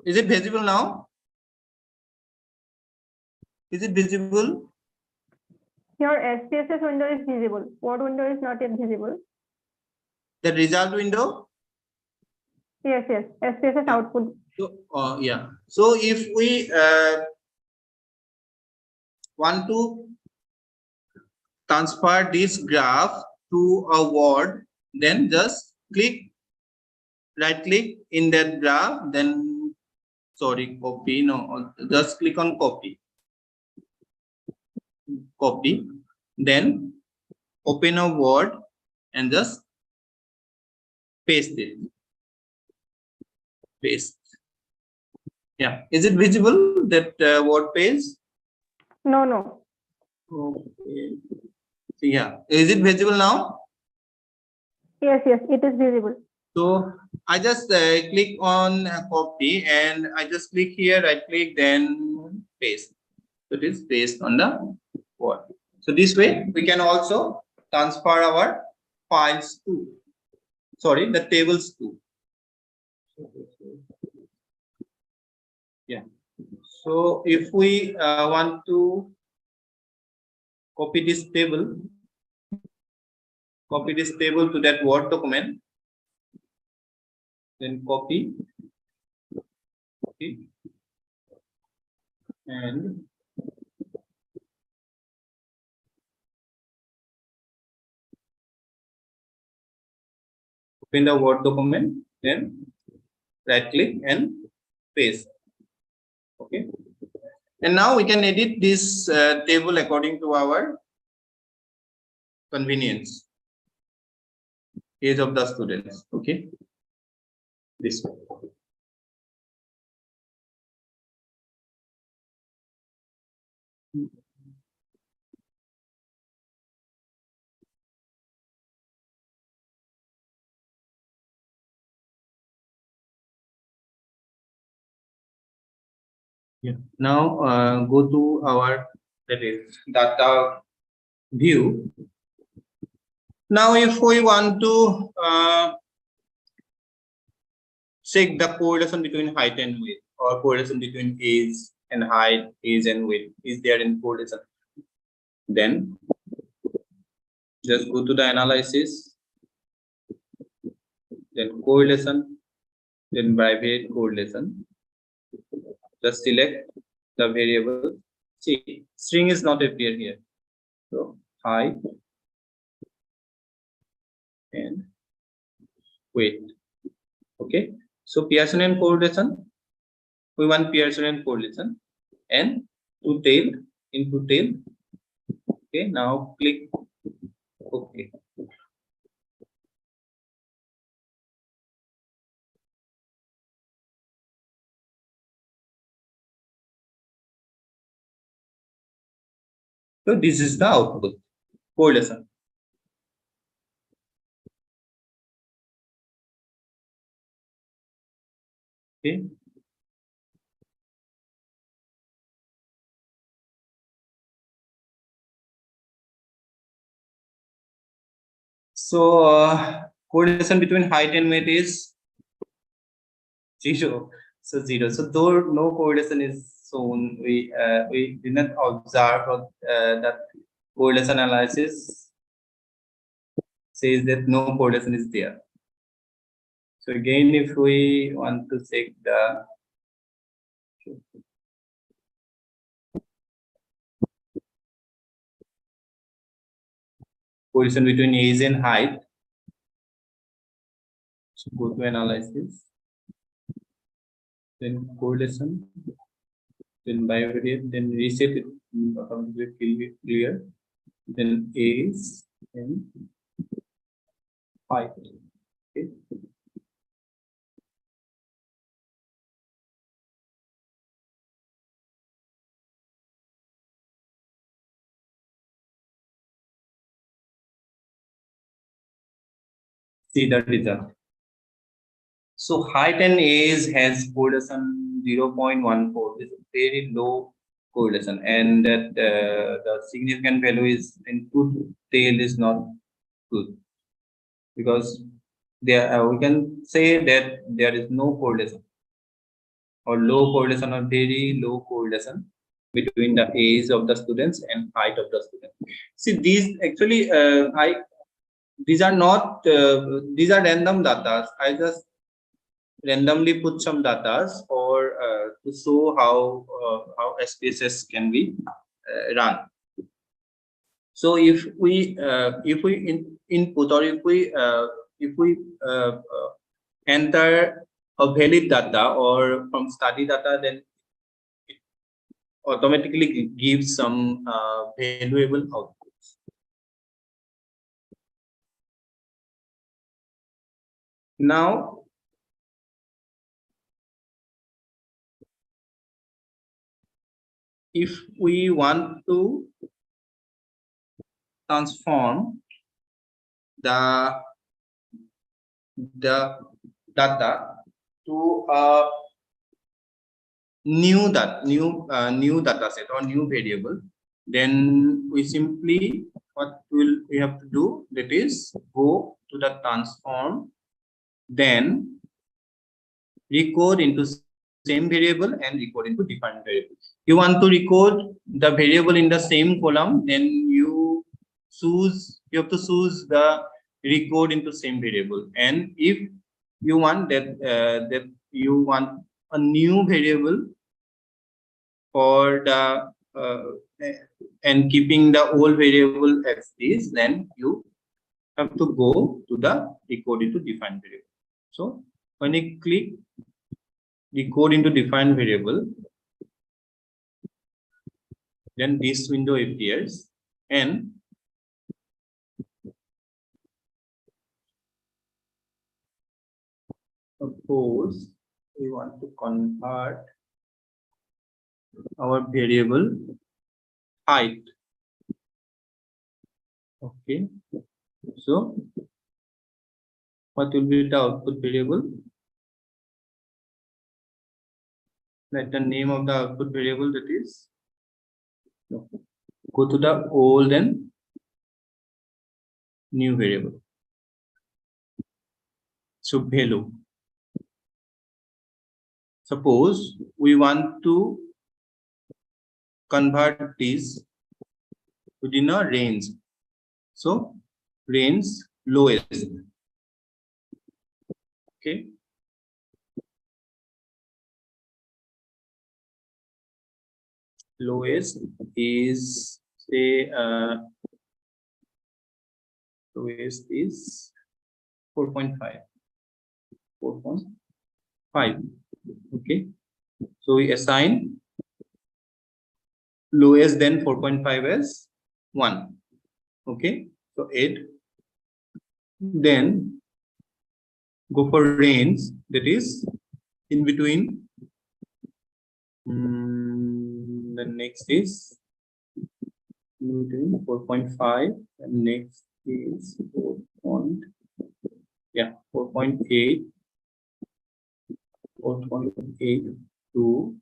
Is it visible now? Is it visible? Your SPSS window is visible. Word window is not yet visible. The result window? Yes, yes. SPSS output. So, yeah. So if we want to transfer this graph to a Word, then just right click in that graph, then copy. No, just click on copy. Then open a Word and just paste it. Paste. Yeah. Is it visible, that Word page? No, no. Okay. So, yeah. Is it visible now? Yes, yes. It is visible. So I just click on copy and I just click here, right click, then paste. So it is paste on the Word. So this way we can also transfer our files to, sorry, the tables to. Yeah. So if we want to copy this table to that Word document, then copy and open the Word document, then right click and paste. Okay, and now we can edit this table according to our convenience, age of the students. Okay, this way. Yeah. Now go to our, that is, data view. Now if we want to check the correlation between height and weight, or correlation between age and height, age and weight, is there in correlation, then just go to the analysis, then correlation, then bivariate correlation. Just select the variable. See, string is not appear here. So height and weight. Okay. So Pearsonian correlation. We want Pearsonian correlation and to tail, into tail. Okay. Now click OK. So this is the output correlation. Okay. So correlation between height and weight is 0. So 0. So though no correlation is shown, we did not observe that correlation analysis says that no correlation is there. So again, if we want to check the correlation between age and height, so go to analysis, then correlation, then bivariate, then reset it automatically clear, then age and height. Okay. See the result. So height and age has correlation 0.14. This is very low correlation, and that the significant value is in tooth tail is not good, because there we can say that there is no correlation or low correlation or very low correlation between the age of the students and height of the students. See, these actually these are not these are random data. I just randomly put some data or to show how SPSS can be run. So if we input, or if we enter a valid data or from study data, then it automatically gives some valuable outputs. Now if we want to transform the data to a new data set or new variable, then we simply what will we have to do, that is go to the transform, then record into same variable and record into different variable. You want to record the variable in the same column, then you have to choose the record into same variable. And if you want that you want a new variable for the and keeping the old variable as is, then you have to go to the record into defined variable. So when you click record into defined variable, then this window appears, and suppose we want to convert our variable height. Okay, so what will be the output variable? Let the name of the output variable, that is, go to the old and new variable. So value. Suppose we want to convert this within a range. So range lowest. Okay. Lowest is, say, lowest is 4.5. 4.5. Okay. So we assign lowest than 4.5 as 1. Okay. So 8. Then go for range, that is in between. The next is in between 4.5, and next is 4.8, 4.8 to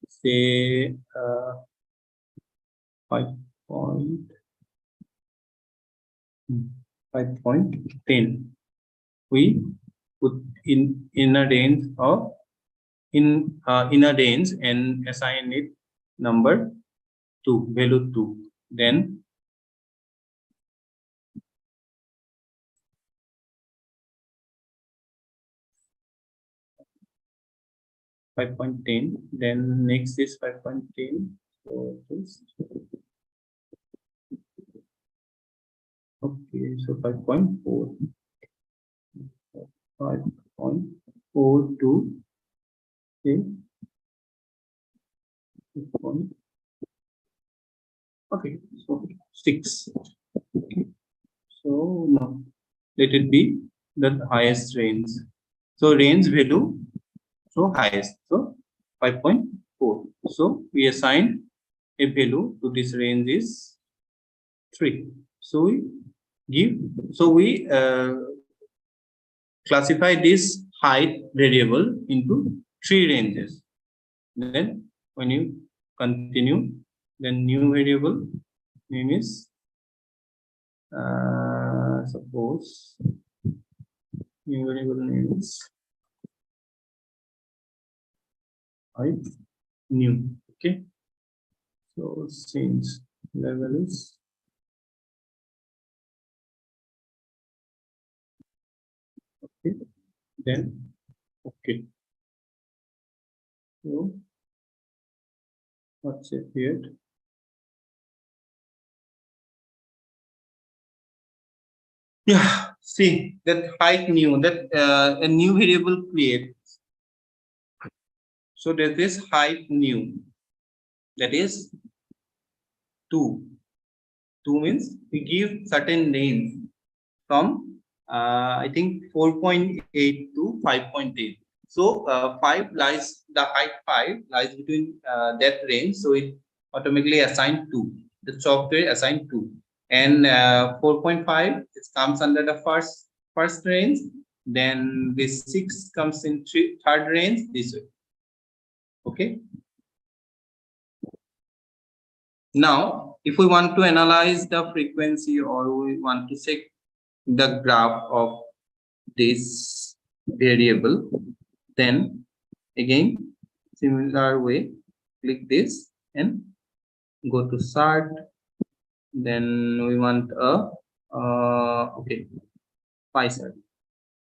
say 5.10. We put in a range of in a range and assign it number 2, value 2. Then $5.10. Then next is 5.10. So this. Okay, so 5.4. 5.42. Okay, so 6. Okay. So now let it be the highest range. So range value, so highest, so 5.4. So we assign a value to this range is 3. So we classify this height variable into 3 ranges. Then when you continue, then new variable name is suppose new variable name is height new. Okay, so change level is okay, then okay. So what's it here? Yeah, see that height new, that a new variable creates. So that is height new, that is 2. 2 means we give certain range from I think 4.8 to 5.8. So 5 lies, the height 5 lies between that range. So it automatically assigned 2. The software assigned 2, and 4.5 it comes under the first range. Then this 6 comes in third range this way. Okay. Now, if we want to analyze the frequency or we want to check the graph of this variable, then again, similar way, click this and go to chart. Then we want a okay, pie chart.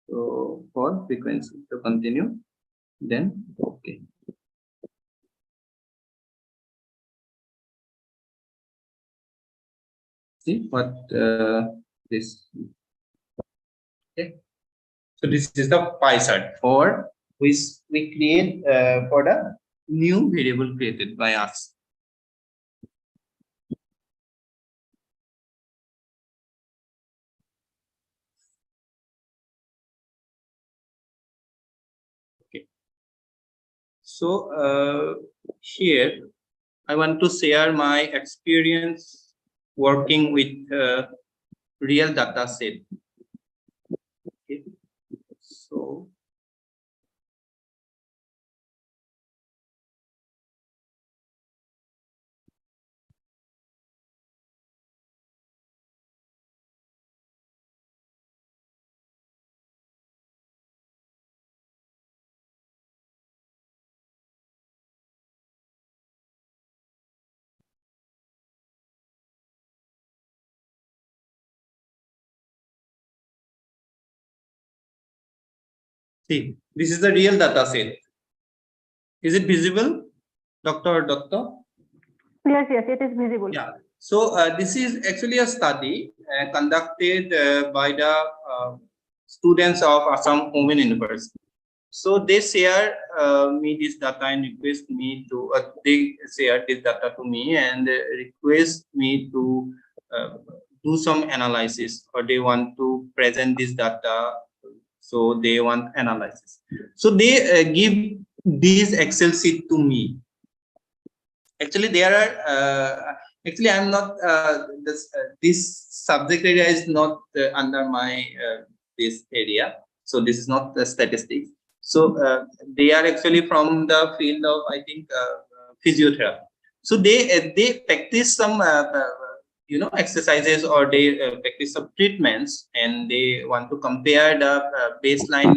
So for frequency, to continue, then okay. See what this. Okay. So this is the pie chart for which we create for the new variable created by us. Okay. So here I want to share my experience working with real data set. Okay. So see, this is the real data set. Is it visible, Dr. Datta? Yes, yes, it is visible. Yeah. So this is actually a study conducted by the students of Assam Women University. So they share me this data and request me to they share this data to me and request me to do some analysis, or they want to present this data, so they want analysis. So they give this Excel sheet to me. Actually there are actually I'm not this subject area is not under my this area, so this is not the statistics. So they are actually from the field of, I think, physiotherapy. So they practice some you know, exercises, or they practice some treatments, and they want to compare the baseline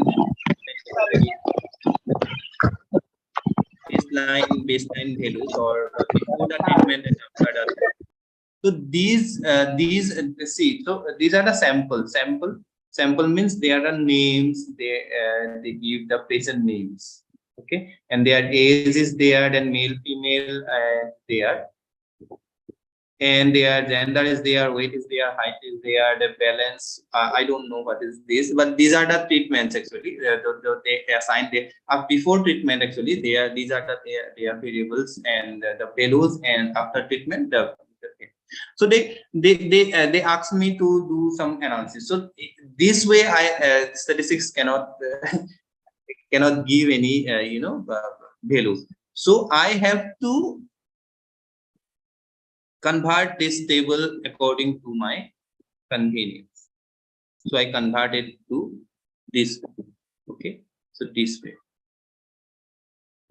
values, or before the treatment and after the. So these see, so these are the sample means there are names, they give the patient names, okay, and their age is there, then male, female, there, and their gender is there, weight is there, height is there, the balance, I don't know what is this, but these are the treatments actually. They assign the before treatment, actually these are the their variables and the values, and after treatment the so they asked me to do some analysis. So this way I statistics cannot cannot give any you know values. So I have to convert this table according to my convenience. So I convert it to this way. Okay, so this way.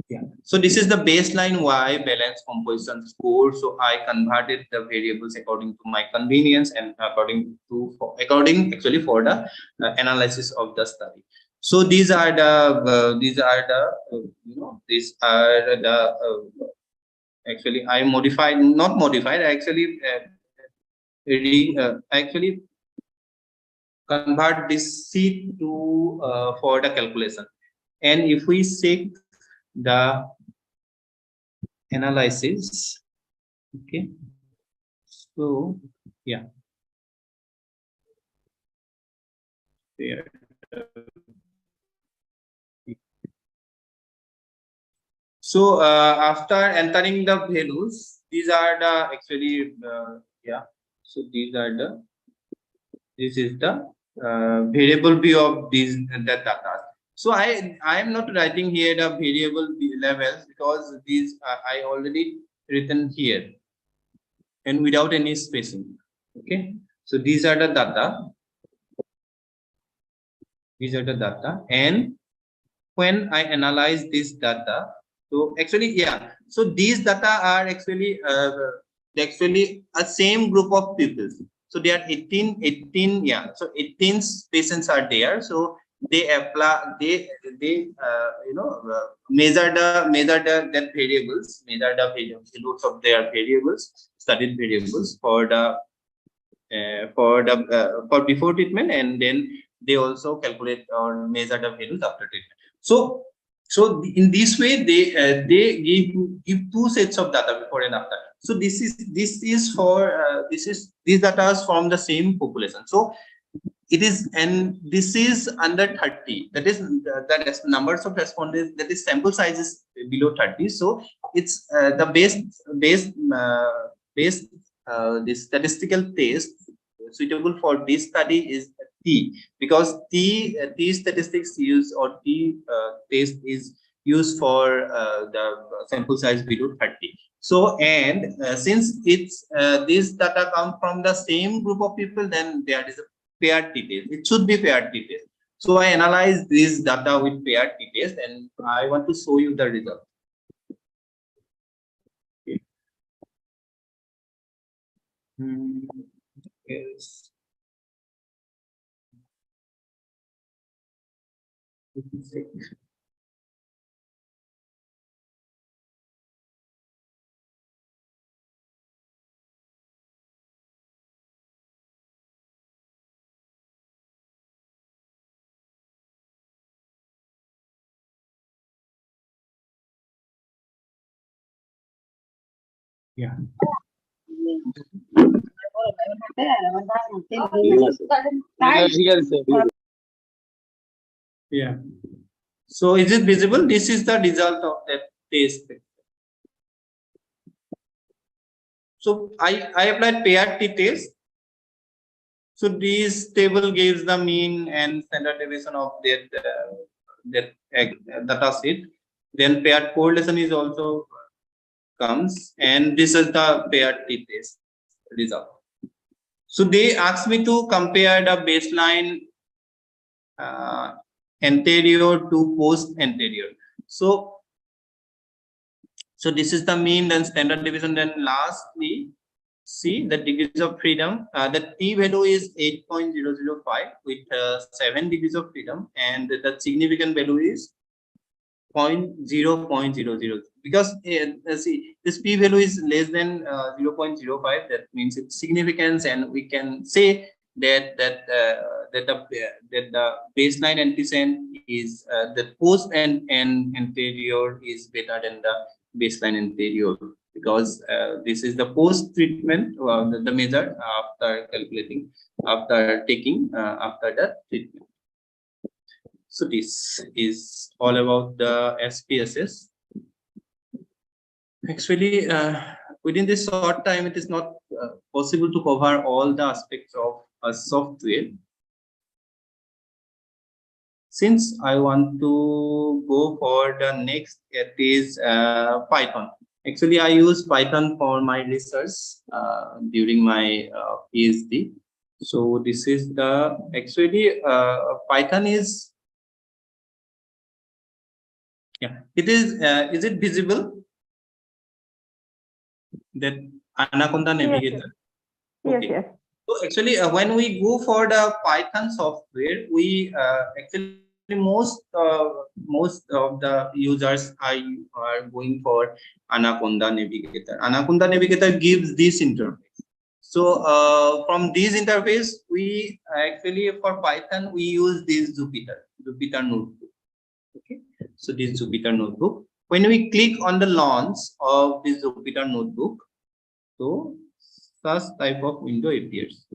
Yeah. So this is the baseline Y balance composition score. So I converted the variables according to my convenience and according actually for the analysis of the study. So these are the you know, these are the actually I modified, not modified, actually actually convert this sheet to for the calculation. And if we check the analysis, okay, so yeah, there. So after entering the values, these are the actually yeah, so these are the, this is the variable b of these the data. So I am not writing here the variable b levels, because these I already written here and without any spacing. Okay, so these are the data, and when I analyze this data, so actually yeah, so these data are actually they actually a same group of people. So they are 18, yeah. So 18 patients are there. So they apply, they measure the that variables, measure the values of their variables, studied variables for the for before treatment, and then they also calculate or measure the values after treatment. So in this way they give two sets of data before and after. So this is for these data is from the same population. So it is, and this is under 30, that is that numbers of respondents, that is sample size is below 30. So it's the base this statistical test suitable for this study is T, because T statistics use, or T test is used for the sample size below 30. So, and since it's this data come from the same group of people, then there is a paired t-test. It should be paired t-test. So I analyze this data with paired t-test, and I want to show you the result. Okay. Yes. Yeah. Yeah. So is it visible? This is the result of that test. So I applied paired t-test. So this table gives the mean and standard deviation of that data set. Then paired correlation is also comes, and this is the paired t-test result. So they asked me to compare the baseline anterior to post anterior. So this is the mean, then standard deviation, then lastly see the degrees of freedom. The t value is 8.005 with 7 degrees of freedom, and the significant value is 0.000, because see, this p value is less than 0.05. That means its significance, and we can say that the baseline antecedent is the post and anterior is better than the baseline anterior, because this is the post treatment, the measure after calculating, after taking after the treatment. So this is all about the SPSS. Actually, within this short time, it is not possible to cover all the aspects of a software. Since I want to go for the next, it is Python. Actually, I use Python for my research during my PhD. So this is the, actually Python is, yeah, it is it visible? That Anaconda Navigator. Yes, Okay. yes. So actually, when we go for the Python software, we actually most of the users are going for Anaconda Navigator. Anaconda Navigator gives this interface. So from this interface, we actually for Python we use this Jupyter notebook. Okay. So this Jupyter notebook. When we click on the launch of this Jupyter notebook, so such type of window appears.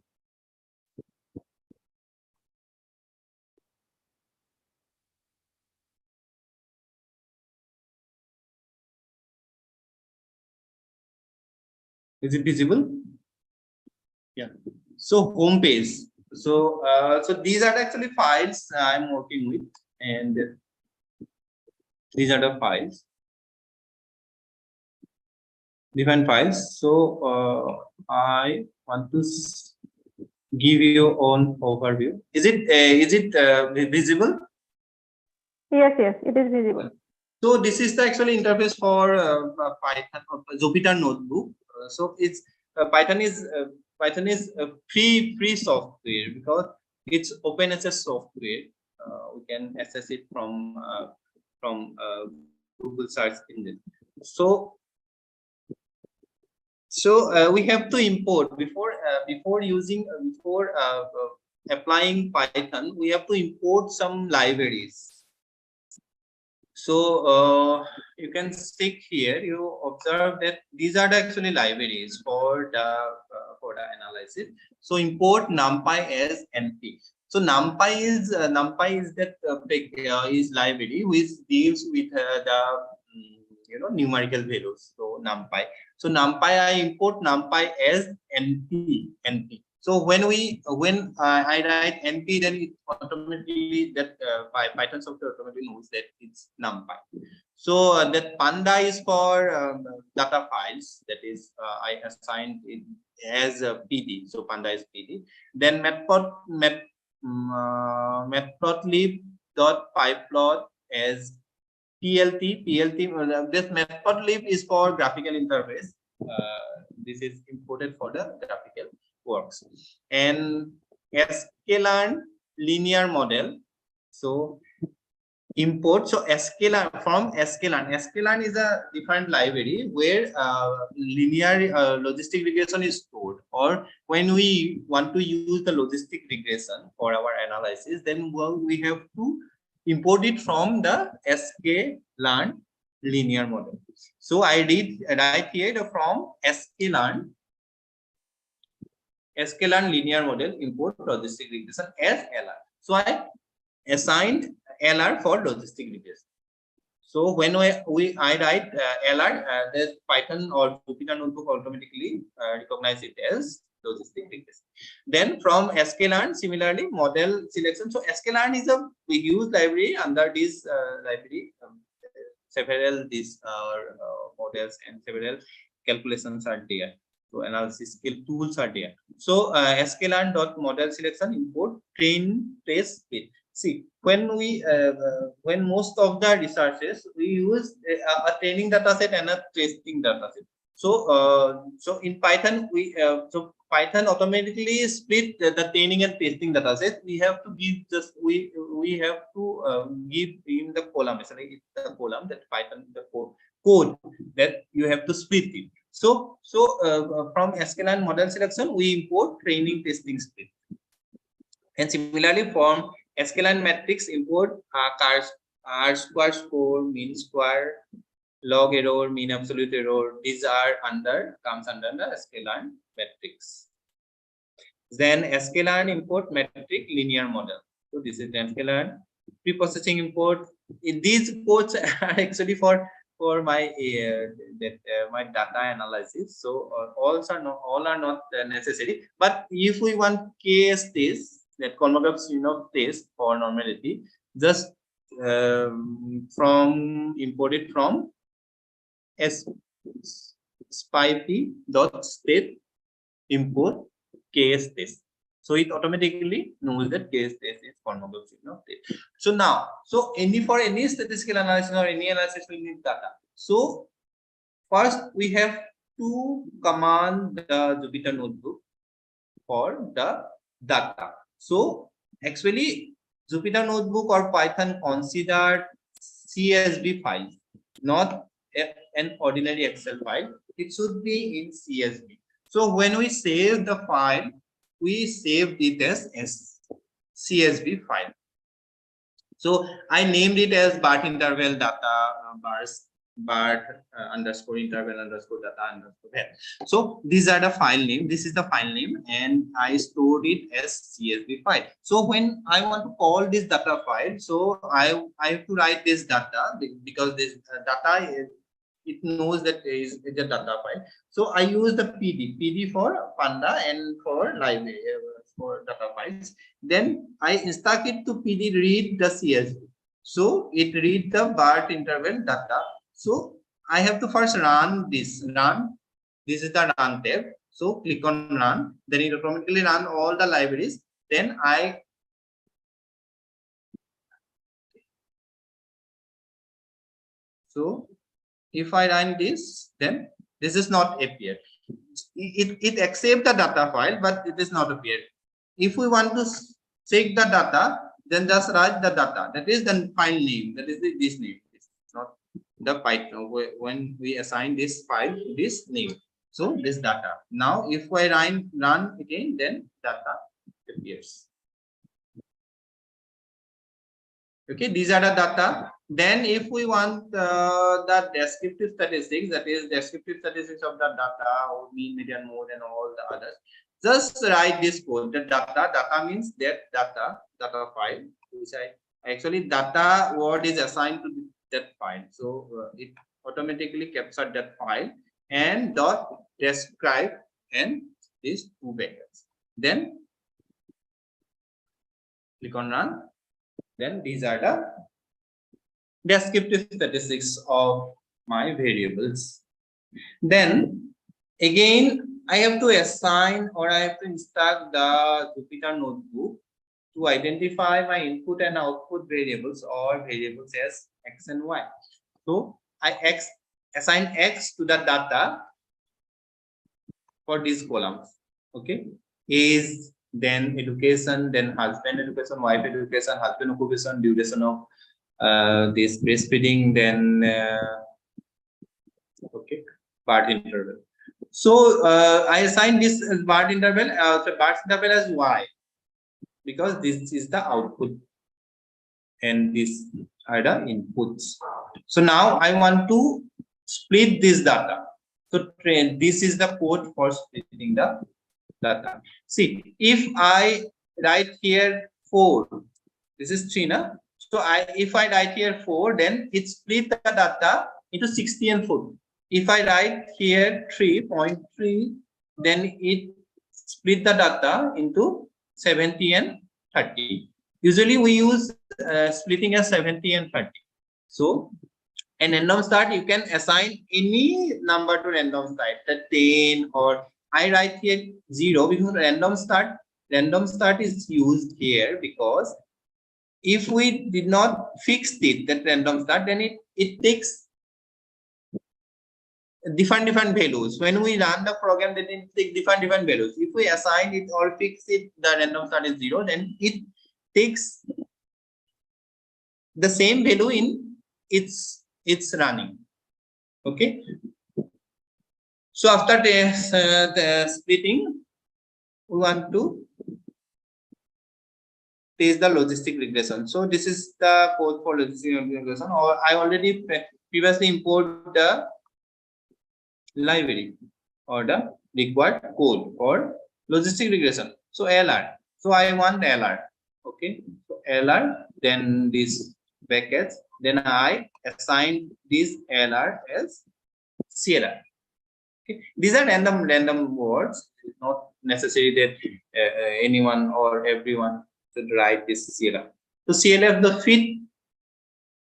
Is it visible? Yeah. So home page. So so these are actually files I'm working with, and these are the files. Different files. So I want to give you an overview. Is it visible? Yes, yes, it is visible. So this is the actual interface for Python Jupyter notebook. so it's Python is a free software because it's open access software. We can access it from Google search engine. So we have to import before applying Python. We have to import some libraries. So you can stick here. You observe that these are the actually libraries for the analysis. So import NumPy as NP. So NumPy is that is library which deals with numerical values. So NumPy. So NumPy, I import NumPy as NP. So when I write NP, then it automatically Python software automatically knows that it's NumPy. So that Panda is for data files. That is I assigned it as a PD. So Panda is PD. Then matplotlib.pyplot as PLT. This matplotlib is for graphical interface. This is imported for the graphical works. And sklearn linear model. So import. So sklearn from sklearn. Sklearn is a different library where linear logistic regression is stored. Or when we want to use the logistic regression for our analysis, then we have to import it from the sklearn linear model. So I did right here from sklearn linear model import logistic regression as LR. So I assigned LR for logistic regression. So when I write LR, the Python or Jupyter notebook automatically recognize it as logistic regression. Then from sklearn, similarly model selection. So sklearn is a huge library. Under this library, several these models and several calculations are there. So analysis skill tools are there. So sklearn.model selection import train trace fit. See, when most of the researches we use a training data set and a tracing data set. So in Python Python automatically split the training and testing data set. We have to give we have to give in the column. Essentially, it's the column that Python the code that you have to split it. So from sklearn model selection we import training testing split. And similarly from sklearn matrix import R square score, mean square, log error, mean absolute error. These are comes under the sklearn matrix. Then sklearn import metric linear model. So this is sklearn pre-processing import. These codes are actually for my my data analysis. So all are not necessary. But if we want case test, that Kolmogov's test for normality, just imported from spyp.state import case test. So it automatically knows that case test is Kolmogov's test. So now, for any statistical analysis or any analysis, we need data. So first we have to command the Jupyter notebook for the data. So actually Jupyter notebook or Python considered CSV file, not an ordinary Excel file. It should be in CSV. So when we save the file, we saved it as CSV file. So I named it as BART interval data BART underscore interval underscore data underscore head. So these are the file name. This is the file name, and I stored it as CSV file. So when I want to call this data file, so I have to write this data because this data is, it knows that is a data file. So I use the PD for Panda and for library for data files. Then I instruct it to PD read the CSV. So it read the BART interval data. So I have to first run this. This is the run tab. So click on run. Then it automatically run all the libraries. Then so if I run this, then this is not appear. it accepts the data file, but it is not appear. If we want to check the data, then just write the data. That is the file name. That is this name. It's not the Python. When we assign this file this name, so this data. Now, if I run again, then data appears. Okay, these are the data. Then if we want the descriptive statistics, that is descriptive statistics of the data, or mean, median, mode, and all the others, just write this code. The data means that data file, which actually data word is assigned to that file. So it automatically captures that file and dot describe and these two brackets. Then click on run. Then these are the descriptive statistics of my variables. Then again, I have to assign or I have to instruct the Jupyter notebook to identify my input and output variables or variables as X and Y. So I assign X to the data for these columns. Okay, age, then education, then husband education, wife education, husband occupation, duration of this breastfeeding, then okay, birth interval. So I assign this birth interval, as Y, because this is the output and these are the inputs. So now I want to split this data. So this is the code for splitting the data. See, if I write here 4, this is 3, na? So if I write here 4, then it split the data into 60 and 4. If I write here 3.3, then it split the data into 70 and 30. Usually we use splitting as 70 and 30. So in random start, you can assign any number to random start, the 10, or I write here 0 because random start is used here because if we did not fix it, that random start, then it takes different values. When we run the program, then it takes different values. If we assign it or fix it, the random start is 0, then it takes the same value in its running. Okay. So after the splitting, we want to test the logistic regression. So this is the code for logistic regression, or I already previously imported the library or the required code for logistic regression. So LR. So I want LR. Okay. So LR, then these brackets, then I assign this LR as Sierra. Okay. These are random words. It's not necessary that anyone or everyone should write this Sierra. So CLF, the fit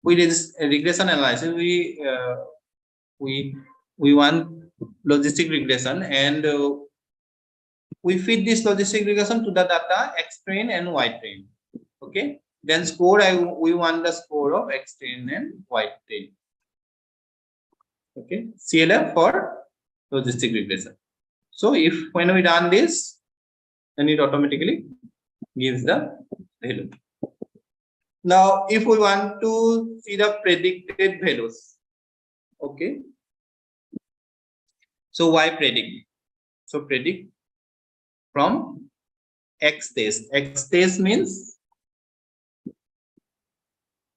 with this regression analysis, we want logistic regression, and we feed this logistic regression to the data X train and Y train. Okay. Then score, we want the score of X train and Y train. Okay. CLF for logistic regression. So if when we run this, then it automatically gives the value. Now, if we want to see the predicted values, okay. So Y predict. So predict from X test. X test means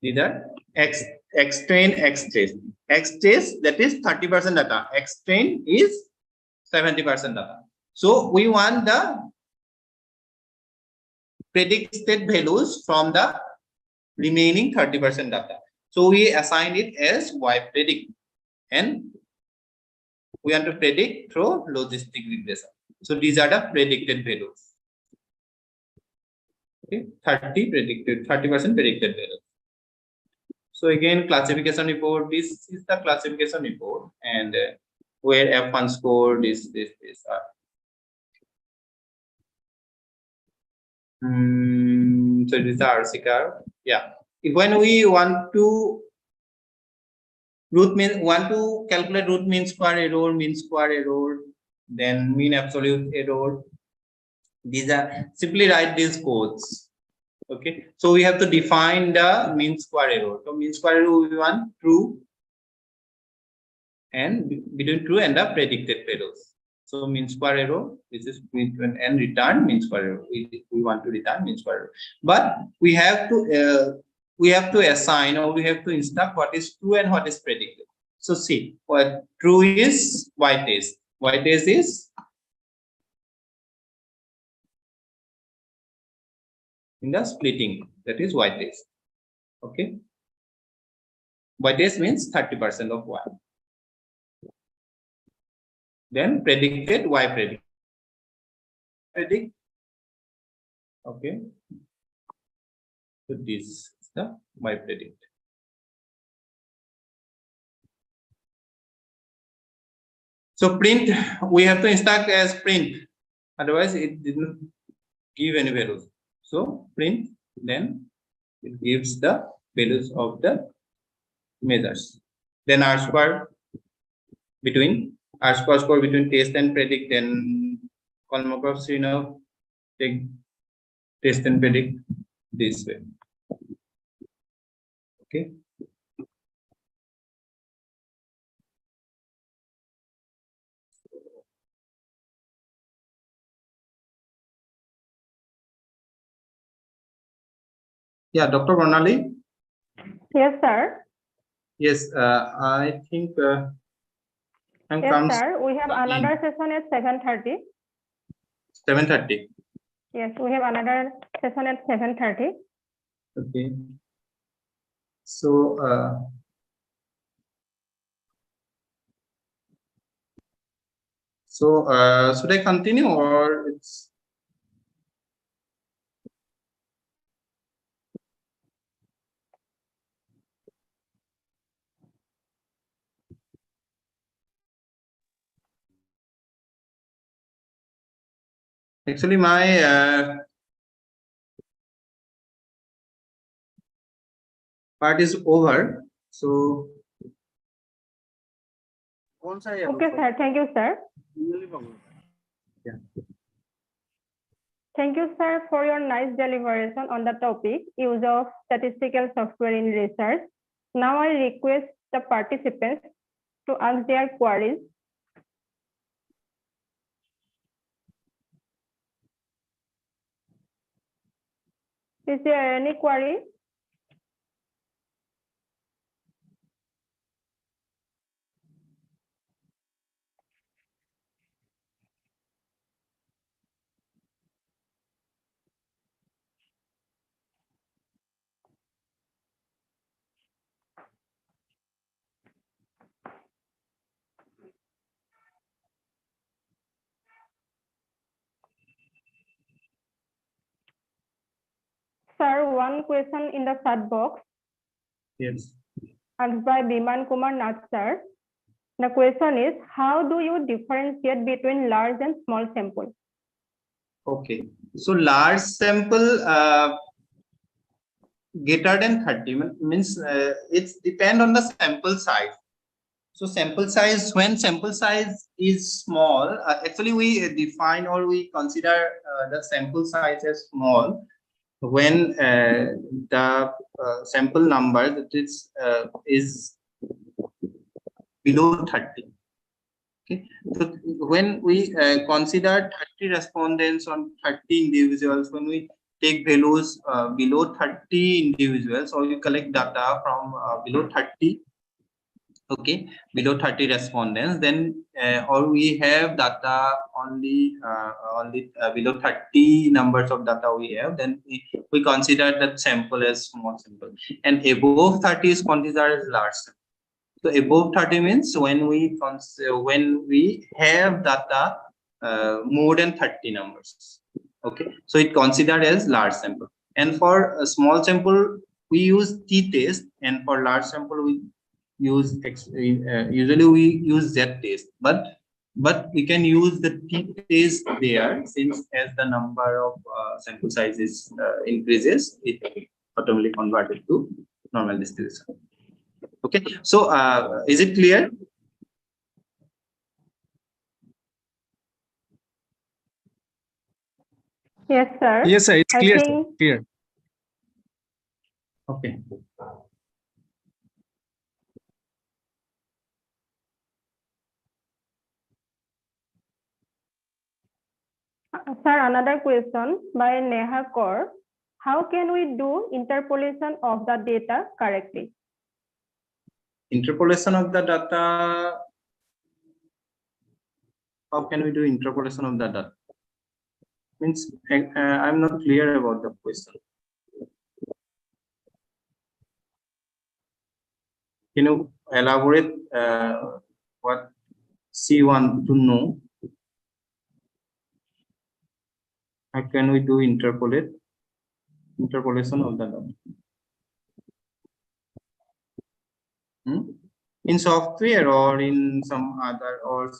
either X train, X test. X test, that is 30% data. X train is 70% data. So we want the predicted values from the remaining 30% data. So we assign it as Y predict, and we want to predict through logistic regression. So these are the predicted values. Okay, 30% predicted values. So again, classification report. This is the classification report, and where F1 score this are. So this is the RC curve. Yeah. When we want to calculate root mean square error, mean square error, then mean absolute error. These are, simply write these codes. Okay, so we have to define the mean square error. So mean square error we want true, and between true and the predicted values. So mean square error, this is and return mean square error. We want to return mean square error, but we have to assign, or we have to instruct what is true and what is predicted. So see, what true is y test. Y test is in the splitting, that is y test. Okay, y test means 30% of y. Then predicted y predict. Okay, so this is the y predict. So print, we have to instruct as print, otherwise it didn't give any values. So print, then it gives the values of the measures. Then R square between score between test and predict. Then Kolmogorov Srinov take test and predict this way. Okay. Yeah, Dr. Bernali. Yes, sir. Yes, I think yes, sir. We have another session at 7:30. 7:30. Yes, we have another session at 7:30. Okay. So should I continue, or it's actually my part is over. So Okay, sir. Thank you, sir. Yeah. Thank you, sir, for your nice deliberation on the topic, use of statistical software in research. Now I request the participants to ask their queries. Is there any query? Sir, one question in the chat box. Yes. Asked by Biman Kumar Nath, sir. The question is, how do you differentiate between large and small sample? Okay. So large sample greater than 30 means it's depend on the sample size. So sample size, when sample size is small, actually we define or we consider the sample size as small when the sample number that is below 30. Okay, so when we consider 30 respondents on 30 individuals, when we take values below 30 individuals, or we collect data from below 30, okay, below 30 respondents, then or we have data only below 30 numbers of data we have, then we consider that sample as small sample, and above 30 is considered as large sample. So above 30 means when we have data more than 30 numbers. Okay, so it considered as large sample. And for a small sample, we use t-test, and for large sample, we use usually we use z-test. But we can use the t-test there, since as the number of sample sizes increases, it automatically converted to normal distribution. Okay, so is it clear? Yes, sir. Yes, sir. It's I clear, sir. think Clear. Okay. Sir, another question by Neha Kaur. How can we do interpolation of the data correctly? Interpolation of the data. How can we do interpolation of the data? Means I'm not clear about the question. Can you elaborate what she want to know? How can we do interpolation of the data? In software or in some other or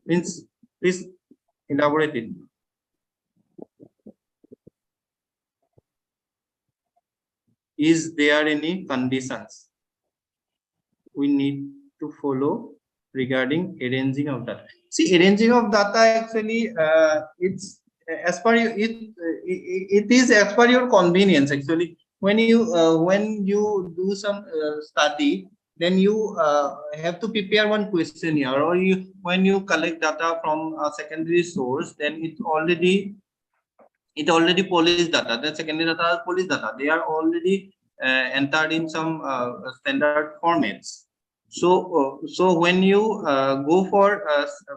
means please elaborate it. Is there any conditions we need to follow regarding arranging of data? See, arranging of data actually it's as per you, it is as per your convenience actually. When you do some study, then you have to prepare one question here, or when you collect data from a secondary source, then it already polished data. The secondary data is polished data. They are already entered in some standard formats. So when you go for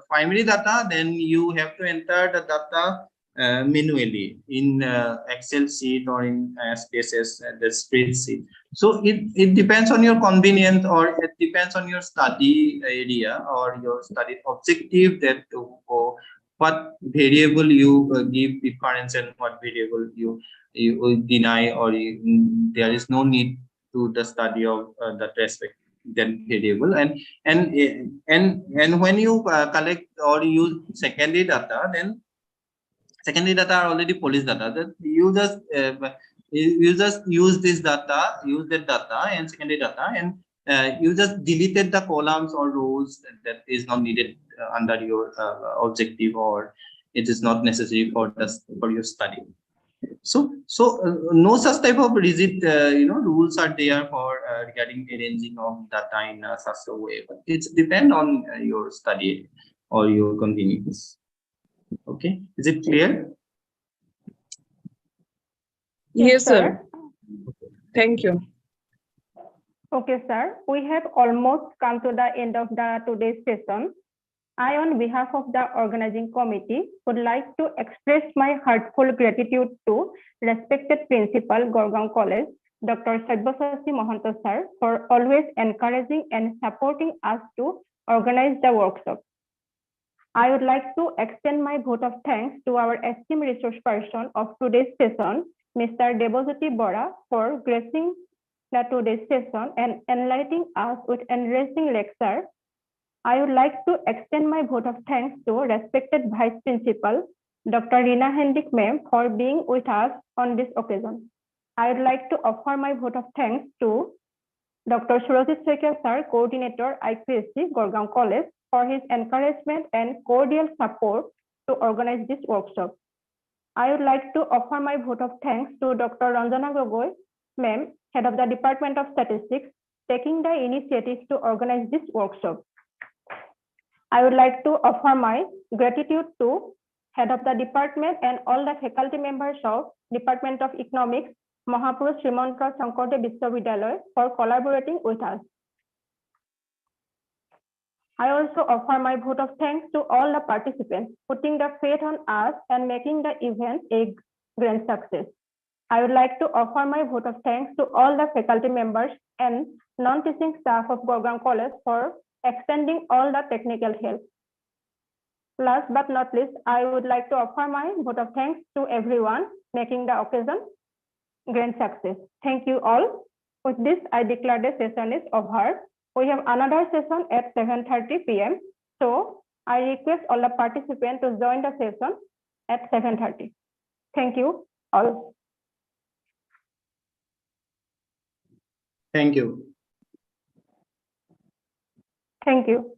primary data, then you have to enter the data manually in Excel sheet or in SPSS, the spreadsheet. So it depends on your convenience, or it depends on your study area or your study objective, that what variable you give preference and what variable you deny, or there is no need to the study of that respect then variable. And when you collect or use secondary data, then secondary data are already polished data, that you just use this data, use that data and secondary data, and you just deleted the columns or rows that is not needed under your objective, or it is not necessary for your study. So no such type of rigid rules are there for regarding arranging of data in such a way, but it's depend on your study or your convenience. Okay, is it clear? Yes, sir. Thank you. Okay, sir. We have almost come to the end of today's session. I, on behalf of the organizing committee, would like to express my heartfelt gratitude to respected Principal, Gorgaon College, Dr. Saibasasi Mohanto sir, for always encouraging and supporting us to organize the workshop. I would like to extend my vote of thanks to our esteemed resource person of today's session, Mr. Debojyoti Bora, for gracing today's session and enlightening us with enriching lecture. I would like to extend my vote of thanks to respected Vice Principal, Dr. Rina Hendik ma'am, for being with us on this occasion. I would like to offer my vote of thanks to Dr. Surajit Saikia sir, Coordinator, IPSC, Gorgaon College, for his encouragement and cordial support to organize this workshop. I would like to offer my vote of thanks to Dr. Ranjana Gogoi, ma'am, Head of the Department of Statistics, taking the initiative to organize this workshop. I would like to offer my gratitude to Head of the Department and all the faculty members of Department of Economics, Mahapurush Srimanta Shankardev Vishwavidyalaya, for collaborating with us. I also offer my vote of thanks to all the participants, putting the faith on us and making the event a grand success. I would like to offer my vote of thanks to all the faculty members and non-teaching staff of Gorgaon College for extending all the technical help. Last but not least, I would like to offer my vote of thanks to everyone making the occasion grand success. Thank you all. With this, I declare the session is over. We have another session at 7:30 p.m. So I request all the participants to join the session at 7:30. Thank you all. Thank you. Thank you.